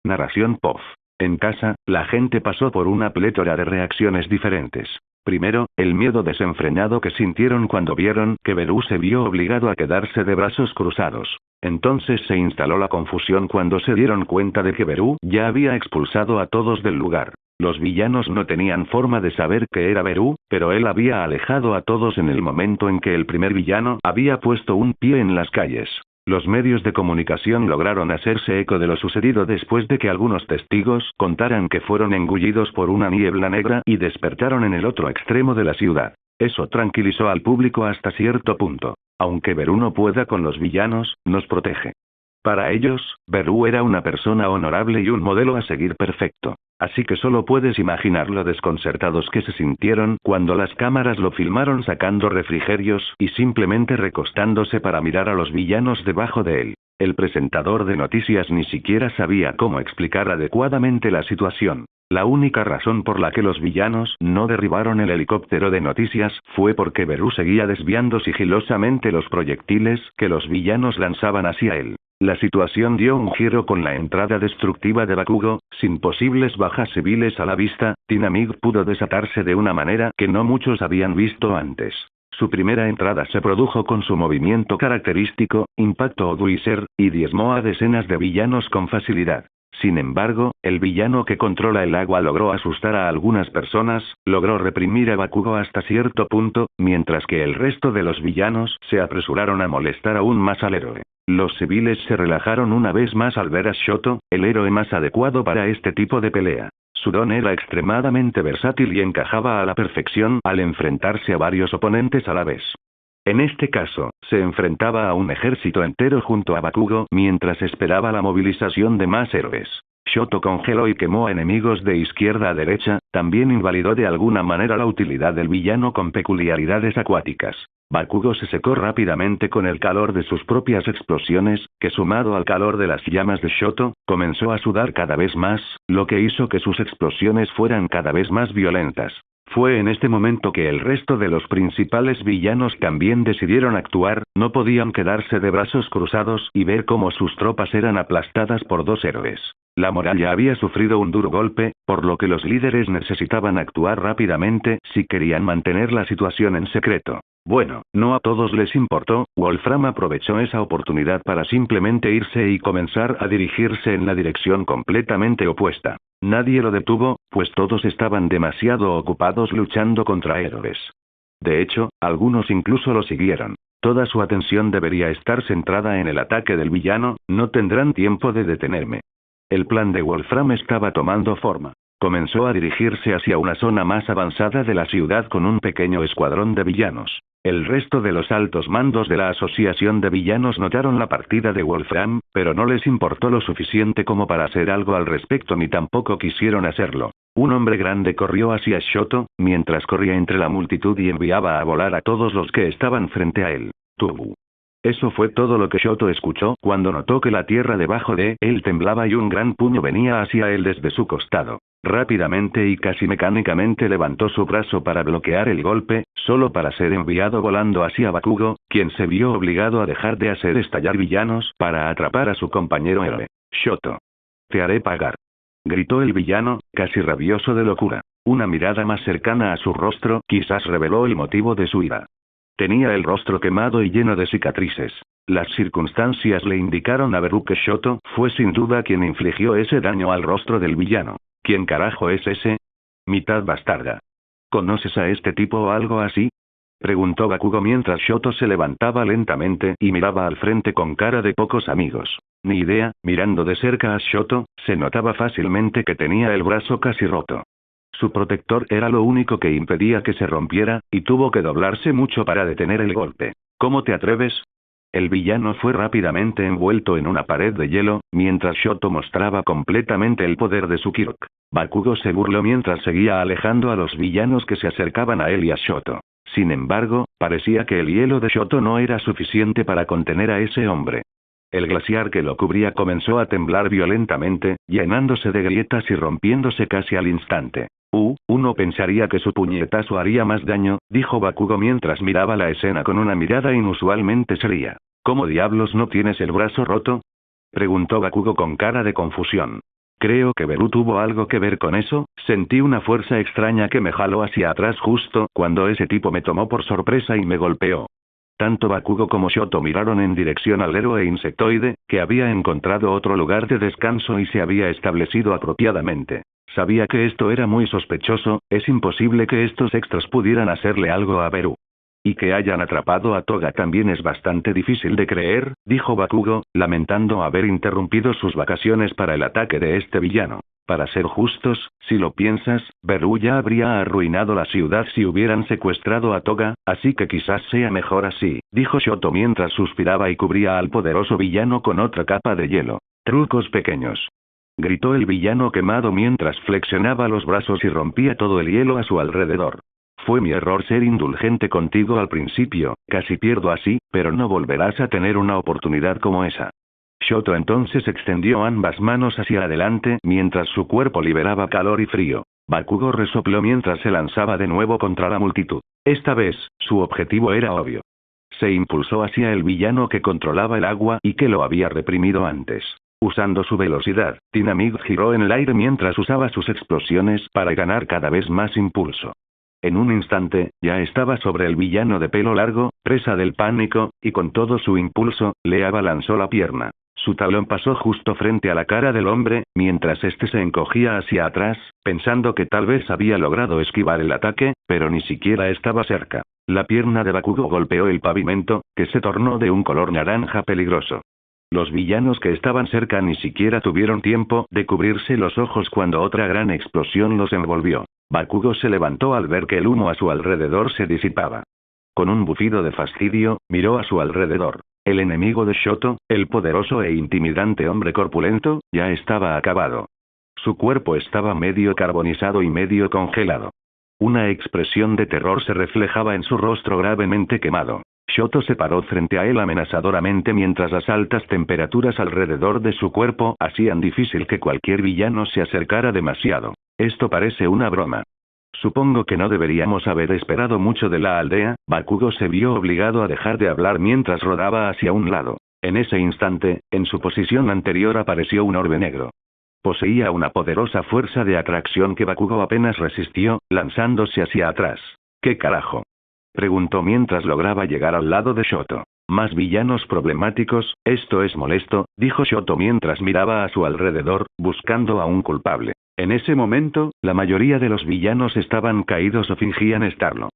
Narración POF. En casa, la gente pasó por una plétora de reacciones diferentes. Primero, el miedo desenfrenado que sintieron cuando vieron que Beru se vio obligado a quedarse de brazos cruzados. Entonces se instaló la confusión cuando se dieron cuenta de que Beru ya había expulsado a todos del lugar. Los villanos no tenían forma de saber que era Beru, pero él había alejado a todos en el momento en que el primer villano había puesto un pie en las calles. Los medios de comunicación lograron hacerse eco de lo sucedido después de que algunos testigos contaran que fueron engullidos por una niebla negra y despertaron en el otro extremo de la ciudad. Eso tranquilizó al público hasta cierto punto. Aunque Beru no pueda con los villanos, nos protege. Para ellos, Beru era una persona honorable y un modelo a seguir perfecto. Así que solo puedes imaginar lo desconcertados que se sintieron cuando las cámaras lo filmaron sacando refrigerios y simplemente recostándose para mirar a los villanos debajo de él. El presentador de noticias ni siquiera sabía cómo explicar adecuadamente la situación. La única razón por la que los villanos no derribaron el helicóptero de noticias fue porque Beru seguía desviando sigilosamente los proyectiles que los villanos lanzaban hacia él. La situación dio un giro con la entrada destructiva de Bakugo, sin posibles bajas civiles a la vista. Dynamite pudo desatarse de una manera que no muchos habían visto antes. Su primera entrada se produjo con su movimiento característico, Impacto Oduiser, y diezmó a decenas de villanos con facilidad. Sin embargo, el villano que controla el agua logró asustar a algunas personas, logró reprimir a Bakugo hasta cierto punto, mientras que el resto de los villanos se apresuraron a molestar aún más al héroe. Los civiles se relajaron una vez más al ver a Shoto, el héroe más adecuado para este tipo de pelea. Su don era extremadamente versátil y encajaba a la perfección al enfrentarse a varios oponentes a la vez. En este caso, se enfrentaba a un ejército entero junto a Bakugo mientras esperaba la movilización de más héroes. Shoto congeló y quemó a enemigos de izquierda a derecha, también invalidó de alguna manera la utilidad del villano con peculiaridades acuáticas. Bakugo se secó rápidamente con el calor de sus propias explosiones, que sumado al calor de las llamas de Shoto, comenzó a sudar cada vez más, lo que hizo que sus explosiones fueran cada vez más violentas. Fue en este momento que el resto de los principales villanos también decidieron actuar, no podían quedarse de brazos cruzados y ver cómo sus tropas eran aplastadas por dos héroes. La muralla había sufrido un duro golpe, por lo que los líderes necesitaban actuar rápidamente si querían mantener la situación en secreto. Bueno, no a todos les importó. Wolfram aprovechó esa oportunidad para simplemente irse y comenzar a dirigirse en la dirección completamente opuesta. Nadie lo detuvo, pues todos estaban demasiado ocupados luchando contra héroes. De hecho, algunos incluso lo siguieron. Toda su atención debería estar centrada en el ataque del villano, no tendrán tiempo de detenerme. El plan de Wolfram estaba tomando forma. Comenzó a dirigirse hacia una zona más avanzada de la ciudad con un pequeño escuadrón de villanos. El resto de los altos mandos de la asociación de villanos notaron la partida de Wolfram, pero no les importó lo suficiente como para hacer algo al respecto ni tampoco quisieron hacerlo. Un hombre grande corrió hacia Shoto, mientras corría entre la multitud y enviaba a volar a todos los que estaban frente a él. Tubu. Eso fue todo lo que Shoto escuchó cuando notó que la tierra debajo de él temblaba y un gran puño venía hacia él desde su costado. Rápidamente y casi mecánicamente levantó su brazo para bloquear el golpe, solo para ser enviado volando hacia Bakugo, quien se vio obligado a dejar de hacer estallar villanos para atrapar a su compañero héroe. Shoto. Te haré pagar. Gritó el villano, casi rabioso de locura. Una mirada más cercana a su rostro quizás reveló el motivo de su ira. Tenía el rostro quemado y lleno de cicatrices. Las circunstancias le indicaron a Beru que Shoto fue sin duda quien infligió ese daño al rostro del villano. ¿Quién carajo es ese? Mitad bastarda. ¿Conoces a este tipo o algo así? Preguntó Bakugo mientras Shoto se levantaba lentamente y miraba al frente con cara de pocos amigos. Ni idea, mirando de cerca a Shoto, se notaba fácilmente que tenía el brazo casi roto. Su protector era lo único que impedía que se rompiera, y tuvo que doblarse mucho para detener el golpe. ¿Cómo te atreves? El villano fue rápidamente envuelto en una pared de hielo, mientras Shoto mostraba completamente el poder de su Kirok. Bakugo se burló mientras seguía alejando a los villanos que se acercaban a él y a Shoto. Sin embargo, parecía que el hielo de Shoto no era suficiente para contener a ese hombre. El glaciar que lo cubría comenzó a temblar violentamente, llenándose de grietas y rompiéndose casi al instante. Uno pensaría que su puñetazo haría más daño, dijo Bakugo mientras miraba la escena con una mirada inusualmente seria. ¿Cómo diablos no tienes el brazo roto? Preguntó Bakugo con cara de confusión. Creo que Beru tuvo algo que ver con eso, sentí una fuerza extraña que me jaló hacia atrás justo cuando ese tipo me tomó por sorpresa y me golpeó. Tanto Bakugo como Shoto miraron en dirección al héroe insectoide, que había encontrado otro lugar de descanso y se había establecido apropiadamente. Sabía que esto era muy sospechoso, es imposible que estos extras pudieran hacerle algo a Beru. Y que hayan atrapado a Toga también es bastante difícil de creer, dijo Bakugo, lamentando haber interrumpido sus vacaciones para el ataque de este villano. Para ser justos, si lo piensas, Beru ya habría arruinado la ciudad si hubieran secuestrado a Toga, así que quizás sea mejor así, dijo Shoto mientras suspiraba y cubría al poderoso villano con otra capa de hielo. Trucos pequeños. Gritó el villano quemado mientras flexionaba los brazos y rompía todo el hielo a su alrededor. Fue mi error ser indulgente contigo al principio, casi pierdo así, pero no volverás a tener una oportunidad como esa. Shoto entonces extendió ambas manos hacia adelante mientras su cuerpo liberaba calor y frío. Bakugo resopló mientras se lanzaba de nuevo contra la multitud. Esta vez, su objetivo era obvio. Se impulsó hacia el villano que controlaba el agua y que lo había reprimido antes. Usando su velocidad, Dynamig giró en el aire mientras usaba sus explosiones para ganar cada vez más impulso. En un instante, ya estaba sobre el villano de pelo largo, presa del pánico, y con todo su impulso, le abalanzó la pierna. Su talón pasó justo frente a la cara del hombre, mientras este se encogía hacia atrás, pensando que tal vez había logrado esquivar el ataque, pero ni siquiera estaba cerca. La pierna de Bakugo golpeó el pavimento, que se tornó de un color naranja peligroso. Los villanos que estaban cerca ni siquiera tuvieron tiempo de cubrirse los ojos cuando otra gran explosión los envolvió. Bakugo se levantó al ver que el humo a su alrededor se disipaba. Con un bufido de fastidio, miró a su alrededor. El enemigo de Shoto, el poderoso e intimidante hombre corpulento, ya estaba acabado. Su cuerpo estaba medio carbonizado y medio congelado. Una expresión de terror se reflejaba en su rostro gravemente quemado. Shoto se paró frente a él amenazadoramente mientras las altas temperaturas alrededor de su cuerpo hacían difícil que cualquier villano se acercara demasiado. Esto parece una broma. Supongo que no deberíamos haber esperado mucho de la aldea. Bakugo se vio obligado a dejar de hablar mientras rodaba hacia un lado. En ese instante, en su posición anterior apareció un orbe negro. Poseía una poderosa fuerza de atracción que Bakugo apenas resistió, lanzándose hacia atrás. ¿Qué carajo? Preguntó mientras lograba llegar al lado de Shoto. Más villanos problemáticos, esto es molesto, dijo Shoto mientras miraba a su alrededor, buscando a un culpable. En ese momento, la mayoría de los villanos estaban caídos o fingían estarlo.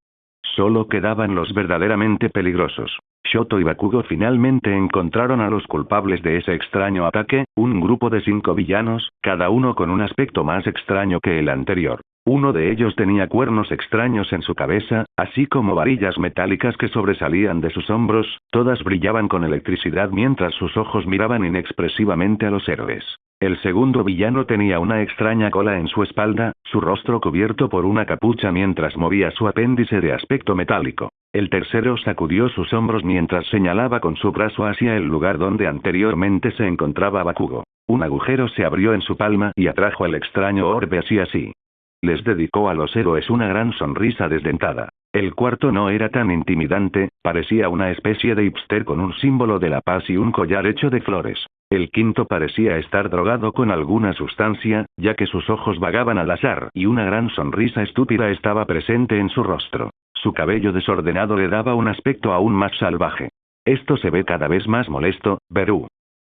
Solo quedaban los verdaderamente peligrosos. Shoto y Bakugo finalmente encontraron a los culpables de ese extraño ataque, un grupo de 5 villanos, cada uno con un aspecto más extraño que el anterior. Uno de ellos tenía cuernos extraños en su cabeza, así como varillas metálicas que sobresalían de sus hombros, todas brillaban con electricidad mientras sus ojos miraban inexpresivamente a los héroes. El segundo villano tenía una extraña cola en su espalda, su rostro cubierto por una capucha mientras movía su apéndice de aspecto metálico. El tercero sacudió sus hombros mientras señalaba con su brazo hacia el lugar donde anteriormente se encontraba Bakugo. Un agujero se abrió en su palma y atrajo el extraño orbe hacia sí. Les dedicó a los héroes una gran sonrisa desdentada. El cuarto no era tan intimidante, parecía una especie de hipster con un símbolo de la paz y un collar hecho de flores. El quinto parecía estar drogado con alguna sustancia, ya que sus ojos vagaban al azar y una gran sonrisa estúpida estaba presente en su rostro. Su cabello desordenado le daba un aspecto aún más salvaje. Esto se ve cada vez más molesto, Beru.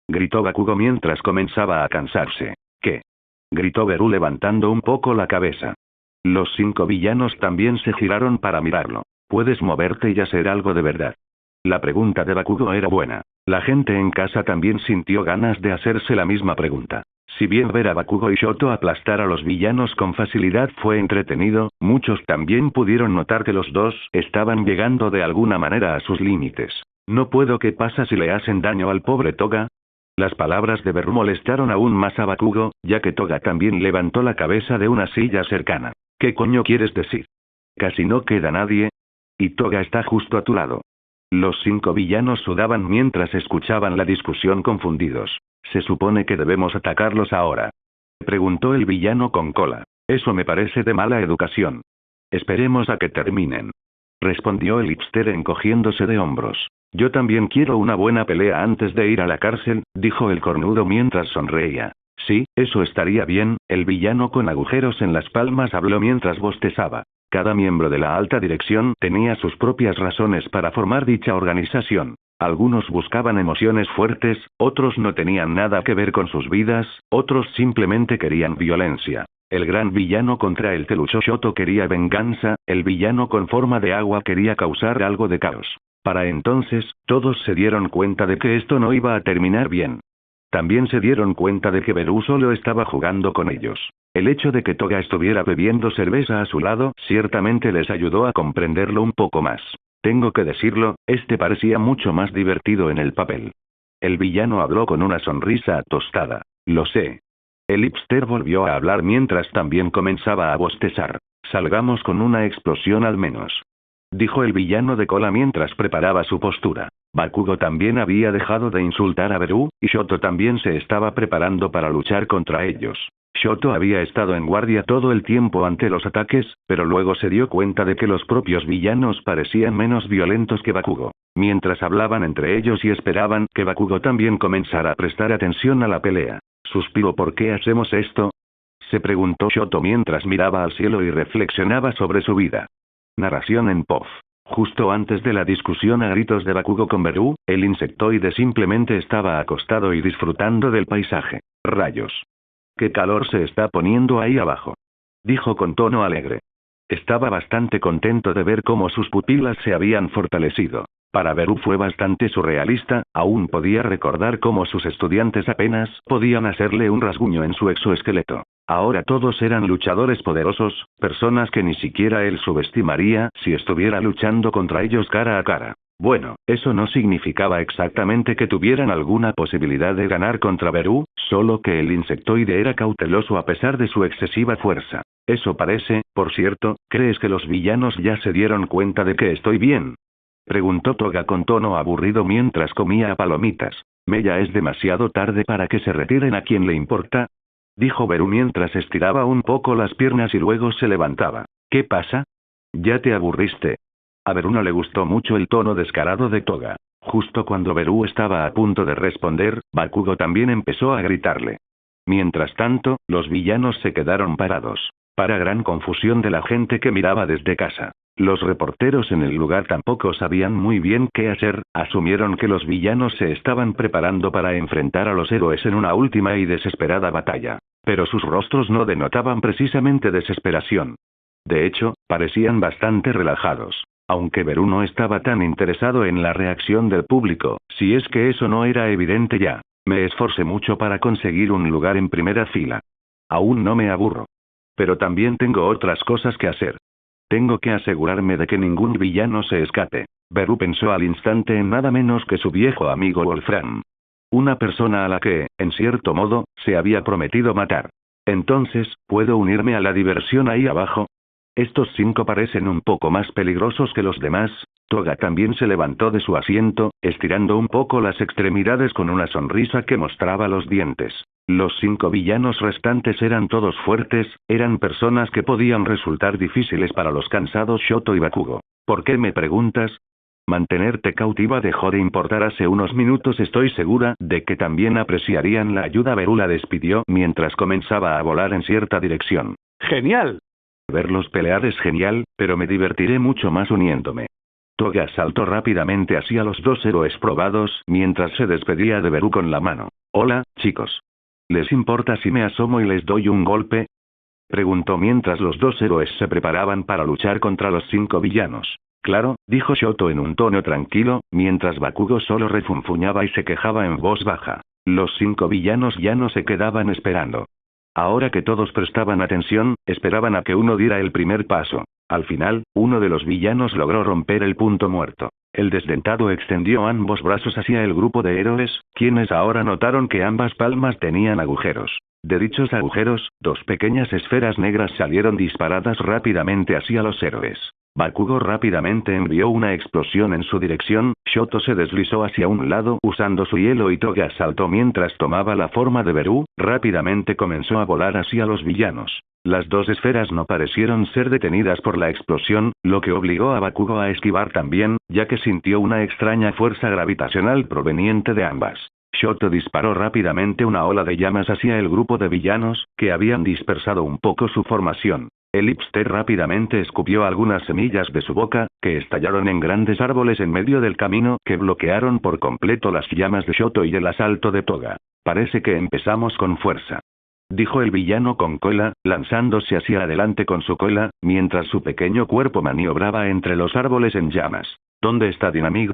Gritó Bakugo mientras comenzaba a cansarse. ¿Qué? Gritó Beru levantando un poco la cabeza. Los 5 villanos también se giraron para mirarlo. Puedes moverte y hacer algo de verdad. La pregunta de Bakugo era buena. La gente en casa también sintió ganas de hacerse la misma pregunta. Si bien ver a Bakugo y Shoto aplastar a los villanos con facilidad fue entretenido, muchos también pudieron notar que los dos estaban llegando de alguna manera a sus límites. No puedo. ¿Qué pasa si le hacen daño al pobre Toga? Las palabras de Beru molestaron aún más a Bakugo, ya que Toga también levantó la cabeza de una silla cercana. ¿Qué coño quieres decir? Casi no queda nadie. Y Toga está justo a tu lado. Los 5 villanos sudaban mientras escuchaban la discusión confundidos. ¿Se supone que debemos atacarlos ahora?, preguntó el villano con cola. Eso me parece de mala educación. Esperemos a que terminen, respondió el hipster encogiéndose de hombros. Yo también quiero una buena pelea antes de ir a la cárcel, dijo el cornudo mientras sonreía. Sí, eso estaría bien, el villano con agujeros en las palmas habló mientras bostezaba. Cada miembro de la alta dirección tenía sus propias razones para formar dicha organización. Algunos buscaban emociones fuertes, otros no tenían nada que ver con sus vidas, otros simplemente querían violencia. El gran villano contra el Telucho Shoto quería venganza, el villano con forma de agua quería causar algo de caos. Para entonces, todos se dieron cuenta de que esto no iba a terminar bien. También se dieron cuenta de que Beru solo estaba jugando con ellos. El hecho de que Toga estuviera bebiendo cerveza a su lado, ciertamente les ayudó a comprenderlo un poco más. Tengo que decirlo, este parecía mucho más divertido en el papel. El villano habló con una sonrisa tostada. Lo sé. El hipster volvió a hablar mientras también comenzaba a bostezar. Salgamos con una explosión al menos, dijo el villano de cola mientras preparaba su postura. Bakugo también había dejado de insultar a Beru, y Shoto también se estaba preparando para luchar contra ellos. Shoto había estado en guardia todo el tiempo ante los ataques, pero luego se dio cuenta de que los propios villanos parecían menos violentos que Bakugo. Mientras hablaban entre ellos y esperaban que Bakugo también comenzara a prestar atención a la pelea. Suspiró. ¿Por qué hacemos esto?, se preguntó Shoto mientras miraba al cielo y reflexionaba sobre su vida. Narración en POF. Justo antes de la discusión a gritos de Bakugo con Beru, el insectoide simplemente estaba acostado y disfrutando del paisaje. Rayos. ¡Qué calor se está poniendo ahí abajo!, dijo con tono alegre. Estaba bastante contento de ver cómo sus pupilas se habían fortalecido. Para Beru fue bastante surrealista, aún podía recordar cómo sus estudiantes apenas podían hacerle un rasguño en su exoesqueleto. Ahora todos eran luchadores poderosos, personas que ni siquiera él subestimaría si estuviera luchando contra ellos cara a cara. Bueno, eso no significaba exactamente que tuvieran alguna posibilidad de ganar contra Beru, solo que el insectoide era cauteloso a pesar de su excesiva fuerza. Eso parece, por cierto. ¿Crees que los villanos ya se dieron cuenta de que estoy bien?, preguntó Toga con tono aburrido mientras comía palomitas. Ya es demasiado tarde para que se retiren. ¿A quién le importa?, dijo Beru mientras estiraba un poco las piernas y luego se levantaba. ¿Qué pasa? ¿Ya te aburriste? A Beru no le gustó mucho el tono descarado de Toga. Justo cuando Beru estaba a punto de responder, Bakugo también empezó a gritarle. Mientras tanto, los villanos se quedaron parados, para gran confusión de la gente que miraba desde casa. Los reporteros en el lugar tampoco sabían muy bien qué hacer, asumieron que los villanos se estaban preparando para enfrentar a los héroes en una última y desesperada batalla. Pero sus rostros no denotaban precisamente desesperación. De hecho, parecían bastante relajados. Aunque Beru no estaba tan interesado en la reacción del público, si es que eso no era evidente ya. Me esforcé mucho para conseguir un lugar en primera fila. Aún no me aburro. Pero también tengo otras cosas que hacer. Tengo que asegurarme de que ningún villano se escape. Beru pensó al instante en nada menos que su viejo amigo Wolfram. Una persona a la que, en cierto modo, se había prometido matar. Entonces, ¿puedo unirme a la diversión ahí abajo? Estos 5 parecen un poco más peligrosos que los demás. Toga también se levantó de su asiento, estirando un poco las extremidades con una sonrisa que mostraba los dientes. Los 5 villanos restantes eran todos fuertes, eran personas que podían resultar difíciles para los cansados Shoto y Bakugo. ¿Por qué me preguntas? Mantenerte cautiva dejó de importar hace unos minutos. Estoy segura de que también apreciarían la ayuda. Beru la despidió mientras comenzaba a volar en cierta dirección. ¡Genial! Verlos pelear es genial, pero me divertiré mucho más uniéndome. Toga saltó rápidamente hacia los 2 héroes probados mientras se despedía de Beru con la mano. Hola, chicos. ¿Les importa si me asomo y les doy un golpe?, preguntó mientras los 2 héroes se preparaban para luchar contra los 5 villanos. Claro, dijo Shoto en un tono tranquilo, mientras Bakugo solo refunfuñaba y se quejaba en voz baja. Los 5 villanos ya no se quedaban esperando. Ahora que todos prestaban atención, esperaban a que uno diera el primer paso. Al final, uno de los villanos logró romper el punto muerto. El desdentado extendió ambos brazos hacia el grupo de héroes, quienes ahora notaron que ambas palmas tenían agujeros. De dichos agujeros, 2 pequeñas esferas negras salieron disparadas rápidamente hacia los héroes. Bakugo rápidamente envió una explosión en su dirección, Shoto se deslizó hacia un lado usando su hielo y Toga saltó mientras tomaba la forma de Beru, rápidamente comenzó a volar hacia los villanos. Las 2 esferas no parecieron ser detenidas por la explosión, lo que obligó a Bakugo a esquivar también, ya que sintió una extraña fuerza gravitacional proveniente de ambas. Shoto disparó rápidamente una ola de llamas hacia el grupo de villanos, que habían dispersado un poco su formación. El hipster rápidamente escupió algunas semillas de su boca, que estallaron en grandes árboles en medio del camino que bloquearon por completo las llamas de Shoto y el asalto de Toga. Parece que empezamos con fuerza, dijo el villano con cola, lanzándose hacia adelante con su cola, mientras su pequeño cuerpo maniobraba entre los árboles en llamas. ¿Dónde está Dynamig?,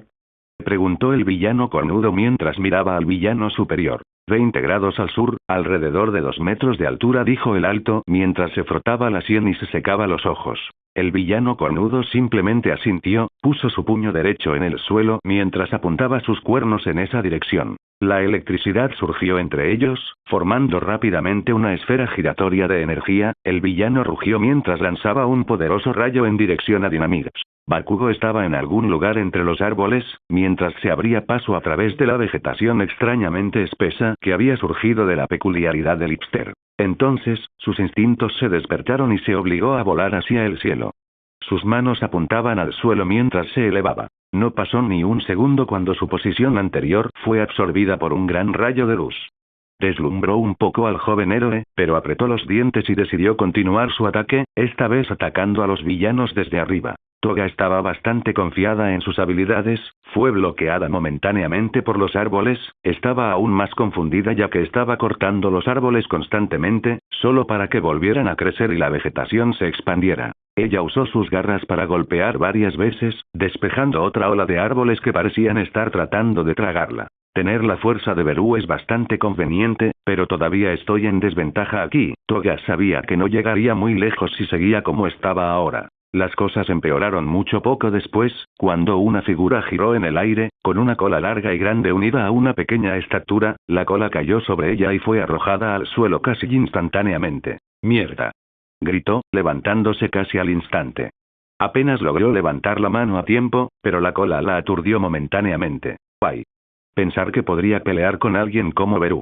preguntó el villano cornudo mientras miraba al villano superior. 20 grados al sur, alrededor de 2 metros de altura, dijo el alto mientras se frotaba la sien y se secaba los ojos. El villano cornudo simplemente asintió, puso su puño derecho en el suelo mientras apuntaba sus cuernos en esa dirección. La electricidad surgió entre ellos, formando rápidamente una esfera giratoria de energía. El villano rugió mientras lanzaba un poderoso rayo en dirección a Dynamig. Bakugo estaba en algún lugar entre los árboles, mientras se abría paso a través de la vegetación extrañamente espesa que había surgido de la peculiaridad del hipster. Entonces, sus instintos se despertaron y se obligó a volar hacia el cielo. Sus manos apuntaban al suelo mientras se elevaba. No pasó ni un segundo cuando su posición anterior fue absorbida por un gran rayo de luz. Deslumbró un poco al joven héroe, pero apretó los dientes y decidió continuar su ataque, esta vez atacando a los villanos desde arriba. Toga estaba bastante confiada en sus habilidades, fue bloqueada momentáneamente por los árboles, estaba aún más confundida ya que estaba cortando los árboles constantemente, solo para que volvieran a crecer y la vegetación se expandiera. Ella usó sus garras para golpear varias veces, despejando otra ola de árboles que parecían estar tratando de tragarla. Tener la fuerza de Beru es bastante conveniente, pero todavía estoy en desventaja aquí. Toga sabía que no llegaría muy lejos si seguía como estaba ahora. Las cosas empeoraron mucho poco después, cuando una figura giró en el aire, con una cola larga y grande unida a una pequeña estatura, la cola cayó sobre ella y fue arrojada al suelo casi instantáneamente. ¡Mierda!, gritó, levantándose casi al instante. Apenas logró levantar la mano a tiempo, pero la cola la aturdió momentáneamente. ¡Ay! Pensar que podría pelear con alguien como Beru.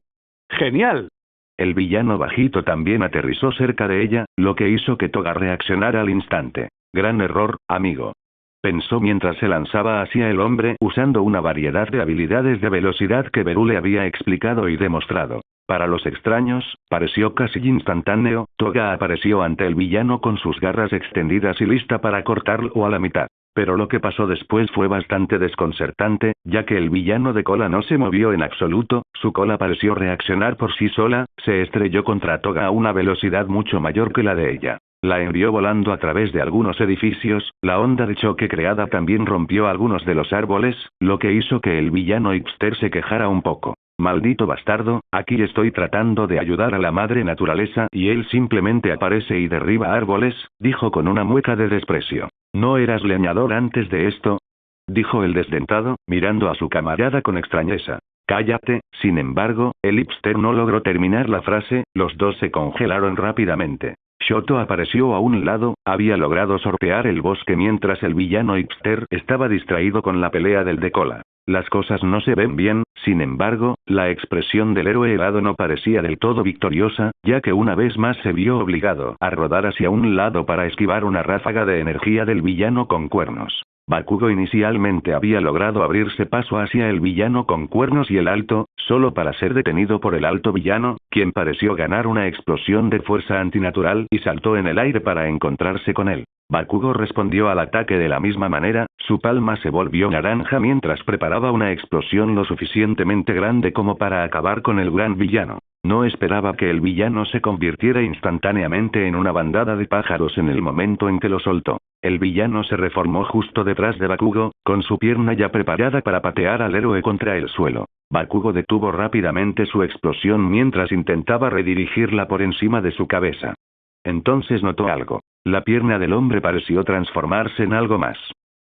¡Genial! El villano bajito también aterrizó cerca de ella, lo que hizo que Toga reaccionara al instante. Gran error, amigo, pensó mientras se lanzaba hacia el hombre usando una variedad de habilidades de velocidad que Beru le había explicado y demostrado. Para los extraños, pareció casi instantáneo. Toga apareció ante el villano con sus garras extendidas y lista para cortarlo a la mitad. Pero lo que pasó después fue bastante desconcertante, ya que el villano de cola no se movió en absoluto, su cola pareció reaccionar por sí sola, se estrelló contra Toga a una velocidad mucho mayor que la de ella. La envió volando a través de algunos edificios, la onda de choque creada también rompió algunos de los árboles, lo que hizo que el villano hipster se quejara un poco. Maldito bastardo, aquí estoy tratando de ayudar a la madre naturaleza y él simplemente aparece y derriba árboles, dijo con una mueca de desprecio. ¿No eras leñador antes de esto?, dijo el desdentado, mirando a su camarada con extrañeza. Cállate. Sin embargo, el hipster no logró terminar la frase, los dos se congelaron rápidamente. Shoto apareció a un lado, había logrado sortear el bosque mientras el villano hipster estaba distraído con la pelea del de cola. Las cosas no se ven bien, sin embargo, la expresión del héroe helado no parecía del todo victoriosa, ya que una vez más se vio obligado a rodar hacia un lado para esquivar una ráfaga de energía del villano con cuernos. Bakugo inicialmente había logrado abrirse paso hacia el villano con cuernos y el alto, solo para ser detenido por el alto villano, quien pareció ganar una explosión de fuerza antinatural y saltó en el aire para encontrarse con él. Bakugo respondió al ataque de la misma manera, su palma se volvió naranja mientras preparaba una explosión lo suficientemente grande como para acabar con el gran villano. No esperaba que el villano se convirtiera instantáneamente en una bandada de pájaros en el momento en que lo soltó. El villano se reformó justo detrás de Bakugo, con su pierna ya preparada para patear al héroe contra el suelo. Bakugo detuvo rápidamente su explosión mientras intentaba redirigirla por encima de su cabeza. Entonces notó algo. La pierna del hombre pareció transformarse en algo más.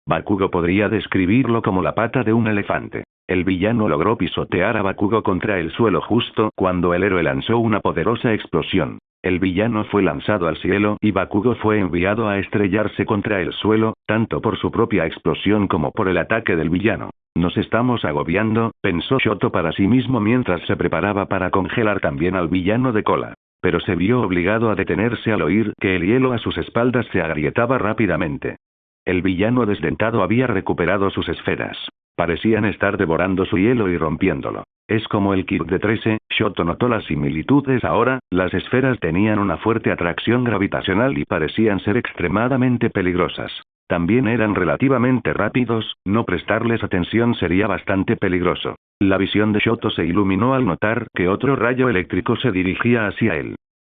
Bakugo podría describirlo como la pata de un elefante. El villano logró pisotear a Bakugo contra el suelo justo cuando el héroe lanzó una poderosa explosión. El villano fue lanzado al cielo y Bakugo fue enviado a estrellarse contra el suelo, tanto por su propia explosión como por el ataque del villano. Nos estamos agobiando, pensó Shoto para sí mismo mientras se preparaba para congelar también al villano de cola. Pero se vio obligado a detenerse al oír que el hielo a sus espaldas se agrietaba rápidamente. El villano desdentado había recuperado sus esferas. Parecían estar devorando su hielo y rompiéndolo. Es como el kit de 13, Shoto notó las similitudes ahora, las esferas tenían una fuerte atracción gravitacional y parecían ser extremadamente peligrosas. También eran relativamente rápidos, no prestarles atención sería bastante peligroso. La visión de Shoto se iluminó al notar que otro rayo eléctrico se dirigía hacia él.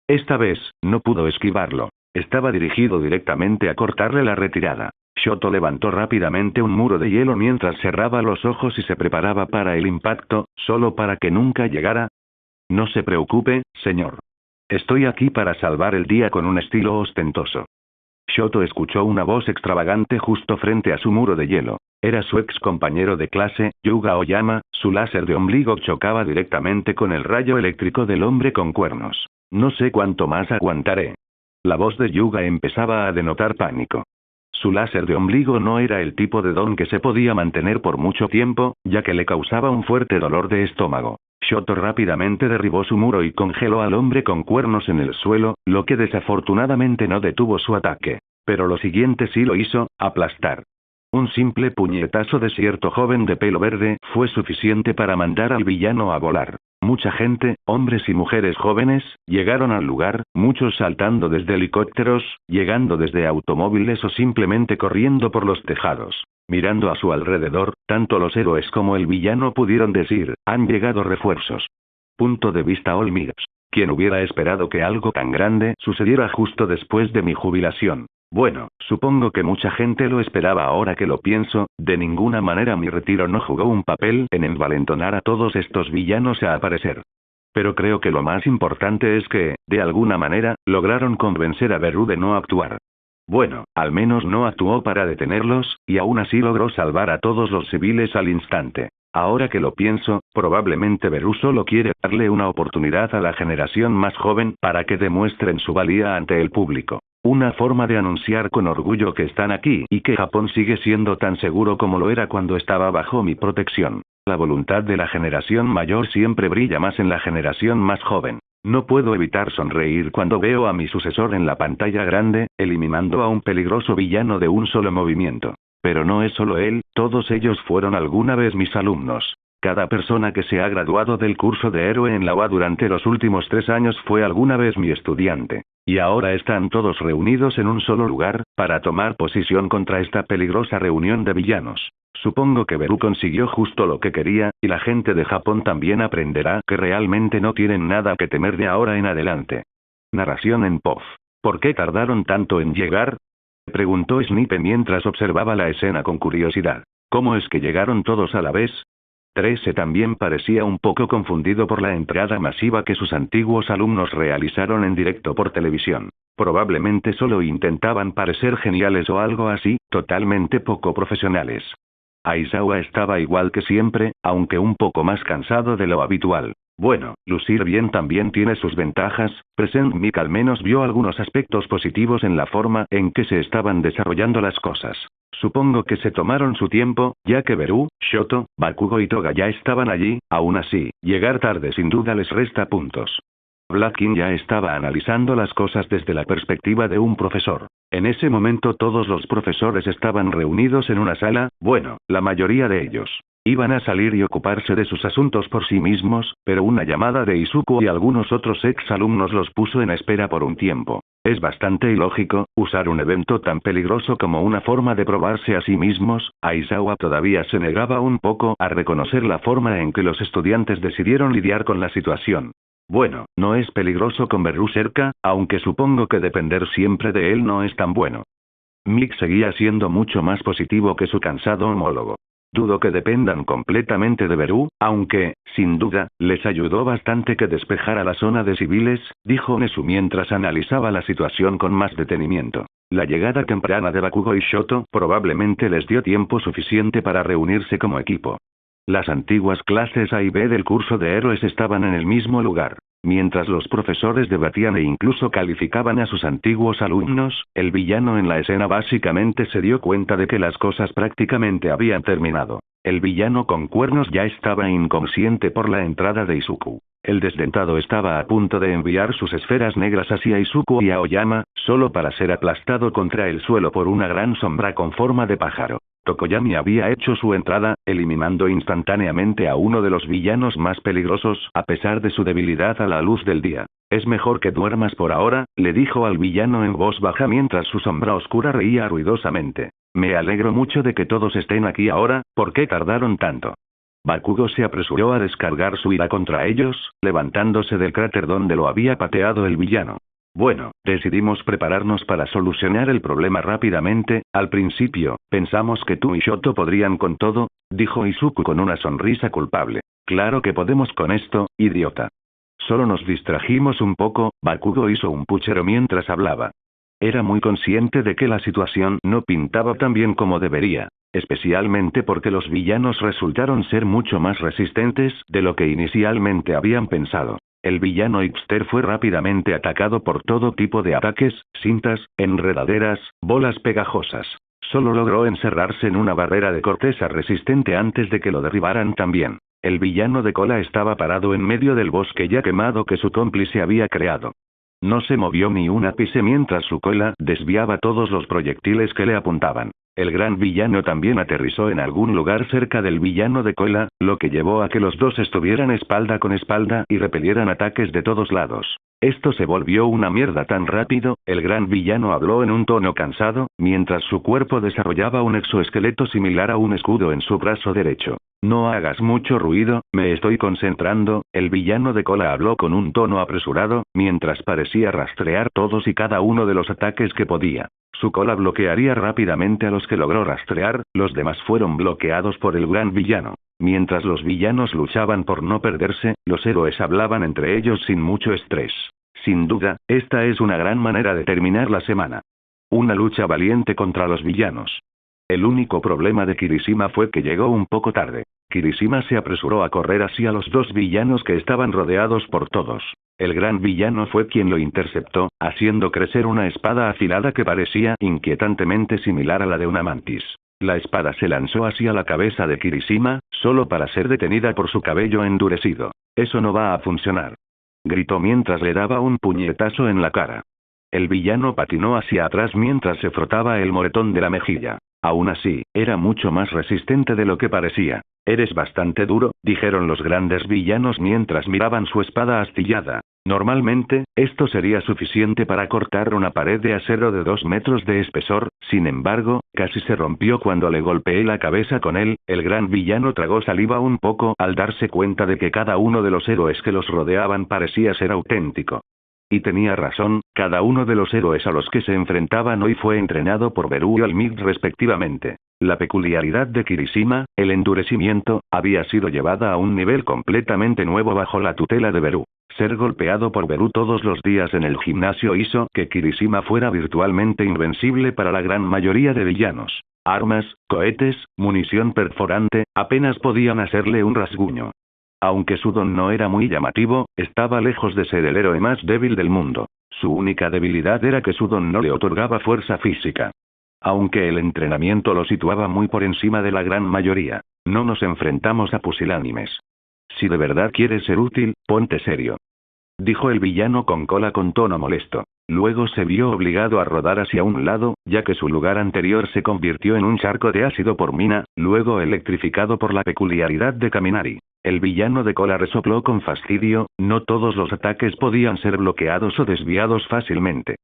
Esta vez, no pudo esquivarlo. Estaba dirigido directamente a cortarle la retirada. Shoto levantó rápidamente un muro de hielo mientras cerraba los ojos y se preparaba para el impacto, solo para que nunca llegara. No se preocupe, señor. Estoy aquí para salvar el día con un estilo ostentoso. Shoto escuchó una voz extravagante justo frente a su muro de hielo. Era su ex compañero de clase, Yuga Oyama, su láser de ombligo chocaba directamente con el rayo eléctrico del hombre con cuernos. No sé cuánto más aguantaré. La voz de Yuga empezaba a denotar pánico. Su láser de ombligo no era el tipo de don que se podía mantener por mucho tiempo, ya que le causaba un fuerte dolor de estómago. Shoto rápidamente derribó su muro y congeló al hombre con cuernos en el suelo, lo que desafortunadamente no detuvo su ataque. Pero lo siguiente sí lo hizo, aplastar. Un simple puñetazo de cierto joven de pelo verde fue suficiente para mandar al villano a volar. Mucha gente, hombres y mujeres jóvenes, llegaron al lugar, muchos saltando desde helicópteros, llegando desde automóviles o simplemente corriendo por los tejados. Mirando a su alrededor, tanto los héroes como el villano pudieron decir, han llegado refuerzos. Punto de vista All Might. ¿Quién hubiera esperado que algo tan grande sucediera justo después de mi jubilación? Bueno, supongo que mucha gente lo esperaba ahora que lo pienso, de ninguna manera mi retiro no jugó un papel en envalentonar a todos estos villanos a aparecer. Pero creo que lo más importante es que, de alguna manera, lograron convencer a Beru de no actuar. Bueno, al menos no actuó para detenerlos, y aún así logró salvar a todos los civiles al instante. Ahora que lo pienso, probablemente Beru solo quiere darle una oportunidad a la generación más joven para que demuestren su valía ante el público. Una forma de anunciar con orgullo que están aquí y que Japón sigue siendo tan seguro como lo era cuando estaba bajo mi protección. La voluntad de la generación mayor siempre brilla más en la generación más joven. No puedo evitar sonreír cuando veo a mi sucesor en la pantalla grande, eliminando a un peligroso villano de un solo movimiento. Pero no es solo él, todos ellos fueron alguna vez mis alumnos. Cada persona que se ha graduado del curso de héroe en la UA durante los últimos 3 años fue alguna vez mi estudiante. Y ahora están todos reunidos en un solo lugar, para tomar posición contra esta peligrosa reunión de villanos. Supongo que Beru consiguió justo lo que quería, y la gente de Japón también aprenderá que realmente no tienen nada que temer de ahora en adelante. Narración en POF. ¿Por qué tardaron tanto en llegar? Preguntó Snipe mientras observaba la escena con curiosidad. ¿Cómo es que llegaron todos a la vez? 13 también parecía un poco confundido por la entrada masiva que sus antiguos alumnos realizaron en directo por televisión. Probablemente solo intentaban parecer geniales o algo así, totalmente poco profesionales. Aizawa estaba igual que siempre, aunque un poco más cansado de lo habitual. Bueno, lucir bien también tiene sus ventajas. Present Mic al menos vio algunos aspectos positivos en la forma en que se estaban desarrollando las cosas. Supongo que se tomaron su tiempo, ya que Beru, Shoto, Bakugo y Toga ya estaban allí. Aún así, llegar tarde sin duda les resta puntos. Blackkin ya estaba analizando las cosas desde la perspectiva de un profesor. En ese momento todos los profesores estaban reunidos en una sala, bueno, la mayoría de ellos. Iban a salir y ocuparse de sus asuntos por sí mismos, pero una llamada de Izuku y algunos otros ex-alumnos los puso en espera por un tiempo. Es bastante ilógico, usar un evento tan peligroso como una forma de probarse a sí mismos. Aizawa todavía se negaba un poco a reconocer la forma en que los estudiantes decidieron lidiar con la situación. Bueno, no es peligroso con Beru cerca, aunque supongo que depender siempre de él no es tan bueno. Mick seguía siendo mucho más positivo que su cansado homólogo. Dudo que dependan completamente de Beru, aunque, sin duda, les ayudó bastante que despejara la zona de civiles, dijo Nezu mientras analizaba la situación con más detenimiento. La llegada temprana de Bakugo y Shoto probablemente les dio tiempo suficiente para reunirse como equipo. Las antiguas clases A y B del curso de héroes estaban en el mismo lugar. Mientras los profesores debatían e incluso calificaban a sus antiguos alumnos, el villano en la escena básicamente se dio cuenta de que las cosas prácticamente habían terminado. El villano con cuernos ya estaba inconsciente por la entrada de Izuku. El desdentado estaba a punto de enviar sus esferas negras hacia Izuku y Aoyama, solo para ser aplastado contra el suelo por una gran sombra con forma de pájaro. Tokoyami había hecho su entrada, eliminando instantáneamente a uno de los villanos más peligrosos, a pesar de su debilidad a la luz del día. Es mejor que duermas por ahora, le dijo al villano en voz baja mientras su sombra oscura reía ruidosamente. Me alegro mucho de que todos estén aquí ahora, ¿por qué tardaron tanto? Bakugo se apresuró a descargar su ira contra ellos, levantándose del cráter donde lo había pateado el villano. Bueno, decidimos prepararnos para solucionar el problema rápidamente. Al principio, pensamos que tú y Shoto podrían con todo, dijo Izuku con una sonrisa culpable. Claro que podemos con esto, idiota. Solo nos distrajimos un poco. Bakugo hizo un puchero mientras hablaba. Era muy consciente de que la situación no pintaba tan bien como debería, especialmente porque los villanos resultaron ser mucho más resistentes de lo que inicialmente habían pensado. El villano Ipster fue rápidamente atacado por todo tipo de ataques, cintas, enredaderas, bolas pegajosas. Solo logró encerrarse en una barrera de corteza resistente antes de que lo derribaran también. El villano de cola estaba parado en medio del bosque ya quemado que su cómplice había creado. No se movió ni un ápice mientras su cola desviaba todos los proyectiles que le apuntaban. El gran villano también aterrizó en algún lugar cerca del villano de cola, lo que llevó a que los dos estuvieran espalda con espalda y repelieran ataques de todos lados. Esto se volvió una mierda tan rápido, el gran villano habló en un tono cansado, mientras su cuerpo desarrollaba un exoesqueleto similar a un escudo en su brazo derecho. No hagas mucho ruido, me estoy concentrando. El villano de cola habló con un tono apresurado, mientras parecía rastrear todos y cada uno de los ataques que podía. Su cola bloquearía rápidamente a los que logró rastrear, los demás fueron bloqueados por el gran villano. Mientras los villanos luchaban por no perderse, los héroes hablaban entre ellos sin mucho estrés. Sin duda, esta es una gran manera de terminar la semana. Una lucha valiente contra los villanos. El único problema de Kirishima fue que llegó un poco tarde. Kirishima se apresuró a correr hacia los dos villanos que estaban rodeados por todos. El gran villano fue quien lo interceptó, haciendo crecer una espada afilada que parecía inquietantemente similar a la de una mantis. La espada se lanzó hacia la cabeza de Kirishima, solo para ser detenida por su cabello endurecido. Eso no va a funcionar. Gritó mientras le daba un puñetazo en la cara. El villano patinó hacia atrás mientras se frotaba el moretón de la mejilla. Aún así, era mucho más resistente de lo que parecía. Eres bastante duro, dijeron los grandes villanos mientras miraban su espada astillada. Normalmente, esto sería suficiente para cortar una pared de acero de 2 metros de espesor, sin embargo, casi se rompió cuando le golpeé la cabeza con él. El gran villano tragó saliva un poco al darse cuenta de que cada uno de los héroes que los rodeaban parecía ser auténtico. Y tenía razón, cada uno de los héroes a los que se enfrentaban hoy fue entrenado por Beru y Olmig respectivamente. La peculiaridad de Kirishima, el endurecimiento, había sido llevada a un nivel completamente nuevo bajo la tutela de Beru. Ser golpeado por Beru todos los días en el gimnasio hizo que Kirishima fuera virtualmente invencible para la gran mayoría de villanos. Armas, cohetes, munición perforante, apenas podían hacerle un rasguño. Aunque su don no era muy llamativo, estaba lejos de ser el héroe más débil del mundo. Su única debilidad era que su don no le otorgaba fuerza física. Aunque el entrenamiento lo situaba muy por encima de la gran mayoría. No nos enfrentamos a pusilánimes. Si de verdad quieres ser útil, ponte serio. Dijo el villano con cola con tono molesto. Luego se vio obligado a rodar hacia un lado, ya que su lugar anterior se convirtió en un charco de ácido por mina, luego electrificado por la peculiaridad de Kaminari. El villano de cola resopló con fastidio, no todos los ataques podían ser bloqueados o desviados fácilmente.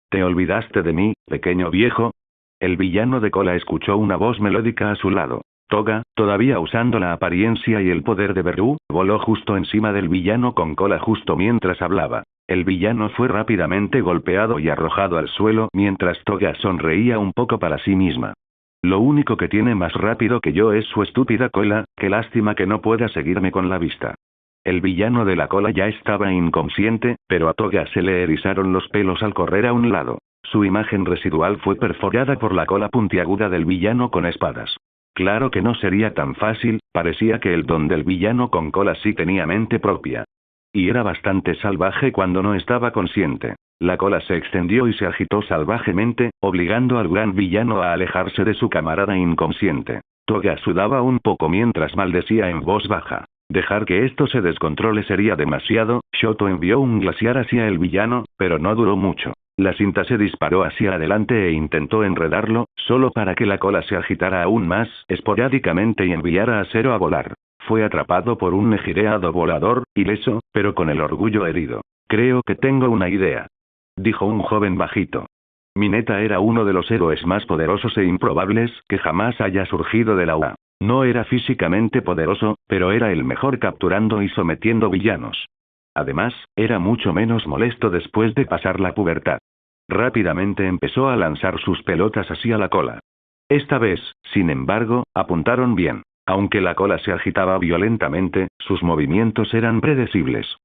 ¿Te olvidaste de mí, pequeño viejo? El villano de cola escuchó una voz melódica a su lado. Toga, todavía usando la apariencia y el poder de Beru, voló justo encima del villano con cola justo mientras hablaba. El villano fue rápidamente golpeado y arrojado al suelo mientras Toga sonreía un poco para sí misma. Lo único que tiene más rápido que yo es su estúpida cola, qué lástima que no pueda seguirme con la vista. El villano de la cola ya estaba inconsciente, pero a Toga se le erizaron los pelos al correr a un lado. Su imagen residual fue perforada por la cola puntiaguda del villano con espadas. Claro que no sería tan fácil, parecía que el don del villano con cola sí tenía mente propia. Y era bastante salvaje cuando no estaba consciente. La cola se extendió y se agitó salvajemente, obligando al gran villano a alejarse de su camarada inconsciente. Toga sudaba un poco mientras maldecía en voz baja. Dejar que esto se descontrole sería demasiado. Shoto envió un glaciar hacia el villano, pero no duró mucho. La cinta se disparó hacia adelante e intentó enredarlo, solo para que la cola se agitara aún más esporádicamente y enviara a Zero a volar. Fue atrapado por un nejireado volador, ileso, pero con el orgullo herido. Creo que tengo una idea, dijo un joven bajito. Mineta era uno de los héroes más poderosos e improbables que jamás haya surgido de la UA. No era físicamente poderoso, pero era el mejor capturando y sometiendo villanos. Además, era mucho menos molesto después de pasar la pubertad. Rápidamente empezó a lanzar sus pelotas hacia la cola. Esta vez, sin embargo, apuntaron bien. Aunque la cola se agitaba violentamente, sus movimientos eran predecibles.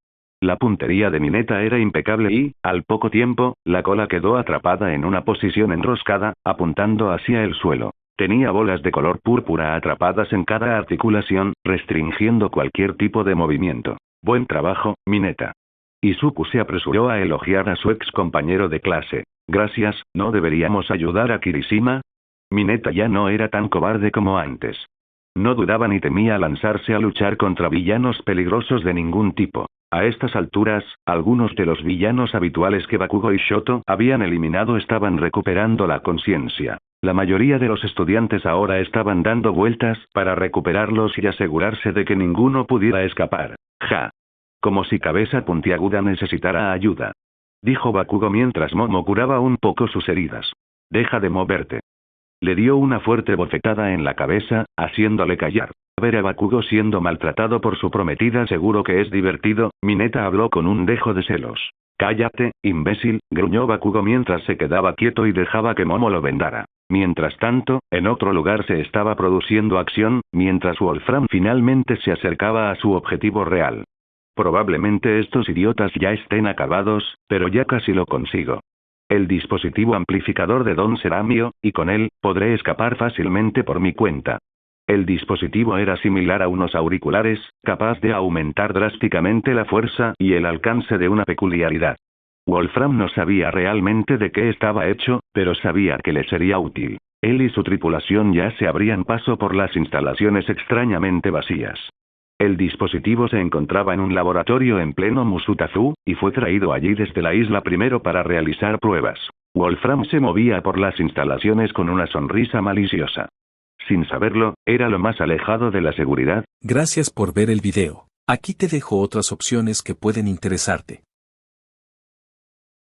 La puntería de Mineta era impecable y, al poco tiempo, la cola quedó atrapada en una posición enroscada, apuntando hacia el suelo. Tenía bolas de color púrpura atrapadas en cada articulación, restringiendo cualquier tipo de movimiento. Buen trabajo, Mineta. Izuku se apresuró a elogiar a su ex compañero de clase. Gracias, ¿no deberíamos ayudar a Kirishima? Mineta ya no era tan cobarde como antes. No dudaba ni temía lanzarse a luchar contra villanos peligrosos de ningún tipo. A estas alturas, algunos de los villanos habituales que Bakugo y Shoto habían eliminado estaban recuperando la conciencia. La mayoría de los estudiantes ahora estaban dando vueltas para recuperarlos y asegurarse de que ninguno pudiera escapar. Ja. Como si cabeza puntiaguda necesitara ayuda, dijo Bakugo mientras Momo curaba un poco sus heridas. Deja de moverte. Le dio una fuerte bofetada en la cabeza, haciéndole callar. Ver a Bakugo siendo maltratado por su prometida seguro que es divertido. Mineta habló con un dejo de celos. Cállate, imbécil, gruñó Bakugo mientras se quedaba quieto y dejaba que Momo lo vendara. Mientras tanto, en otro lugar se estaba produciendo acción, mientras Wolfram finalmente se acercaba a su objetivo real. Probablemente estos idiotas ya estén acabados, pero ya casi lo consigo. El dispositivo amplificador de Don será mío, y con él, podré escapar fácilmente por mi cuenta. El dispositivo era similar a unos auriculares, capaz de aumentar drásticamente la fuerza y el alcance de una peculiaridad. Wolfram no sabía realmente de qué estaba hecho, pero sabía que le sería útil. Él y su tripulación ya se abrían paso por las instalaciones extrañamente vacías. El dispositivo se encontraba en un laboratorio en pleno Musutazu, y fue traído allí desde la isla primero para realizar pruebas. Wolfram se movía por las instalaciones con una sonrisa maliciosa. Sin saberlo, era lo más alejado de la seguridad. Gracias por ver el video. Aquí te dejo otras opciones que pueden interesarte.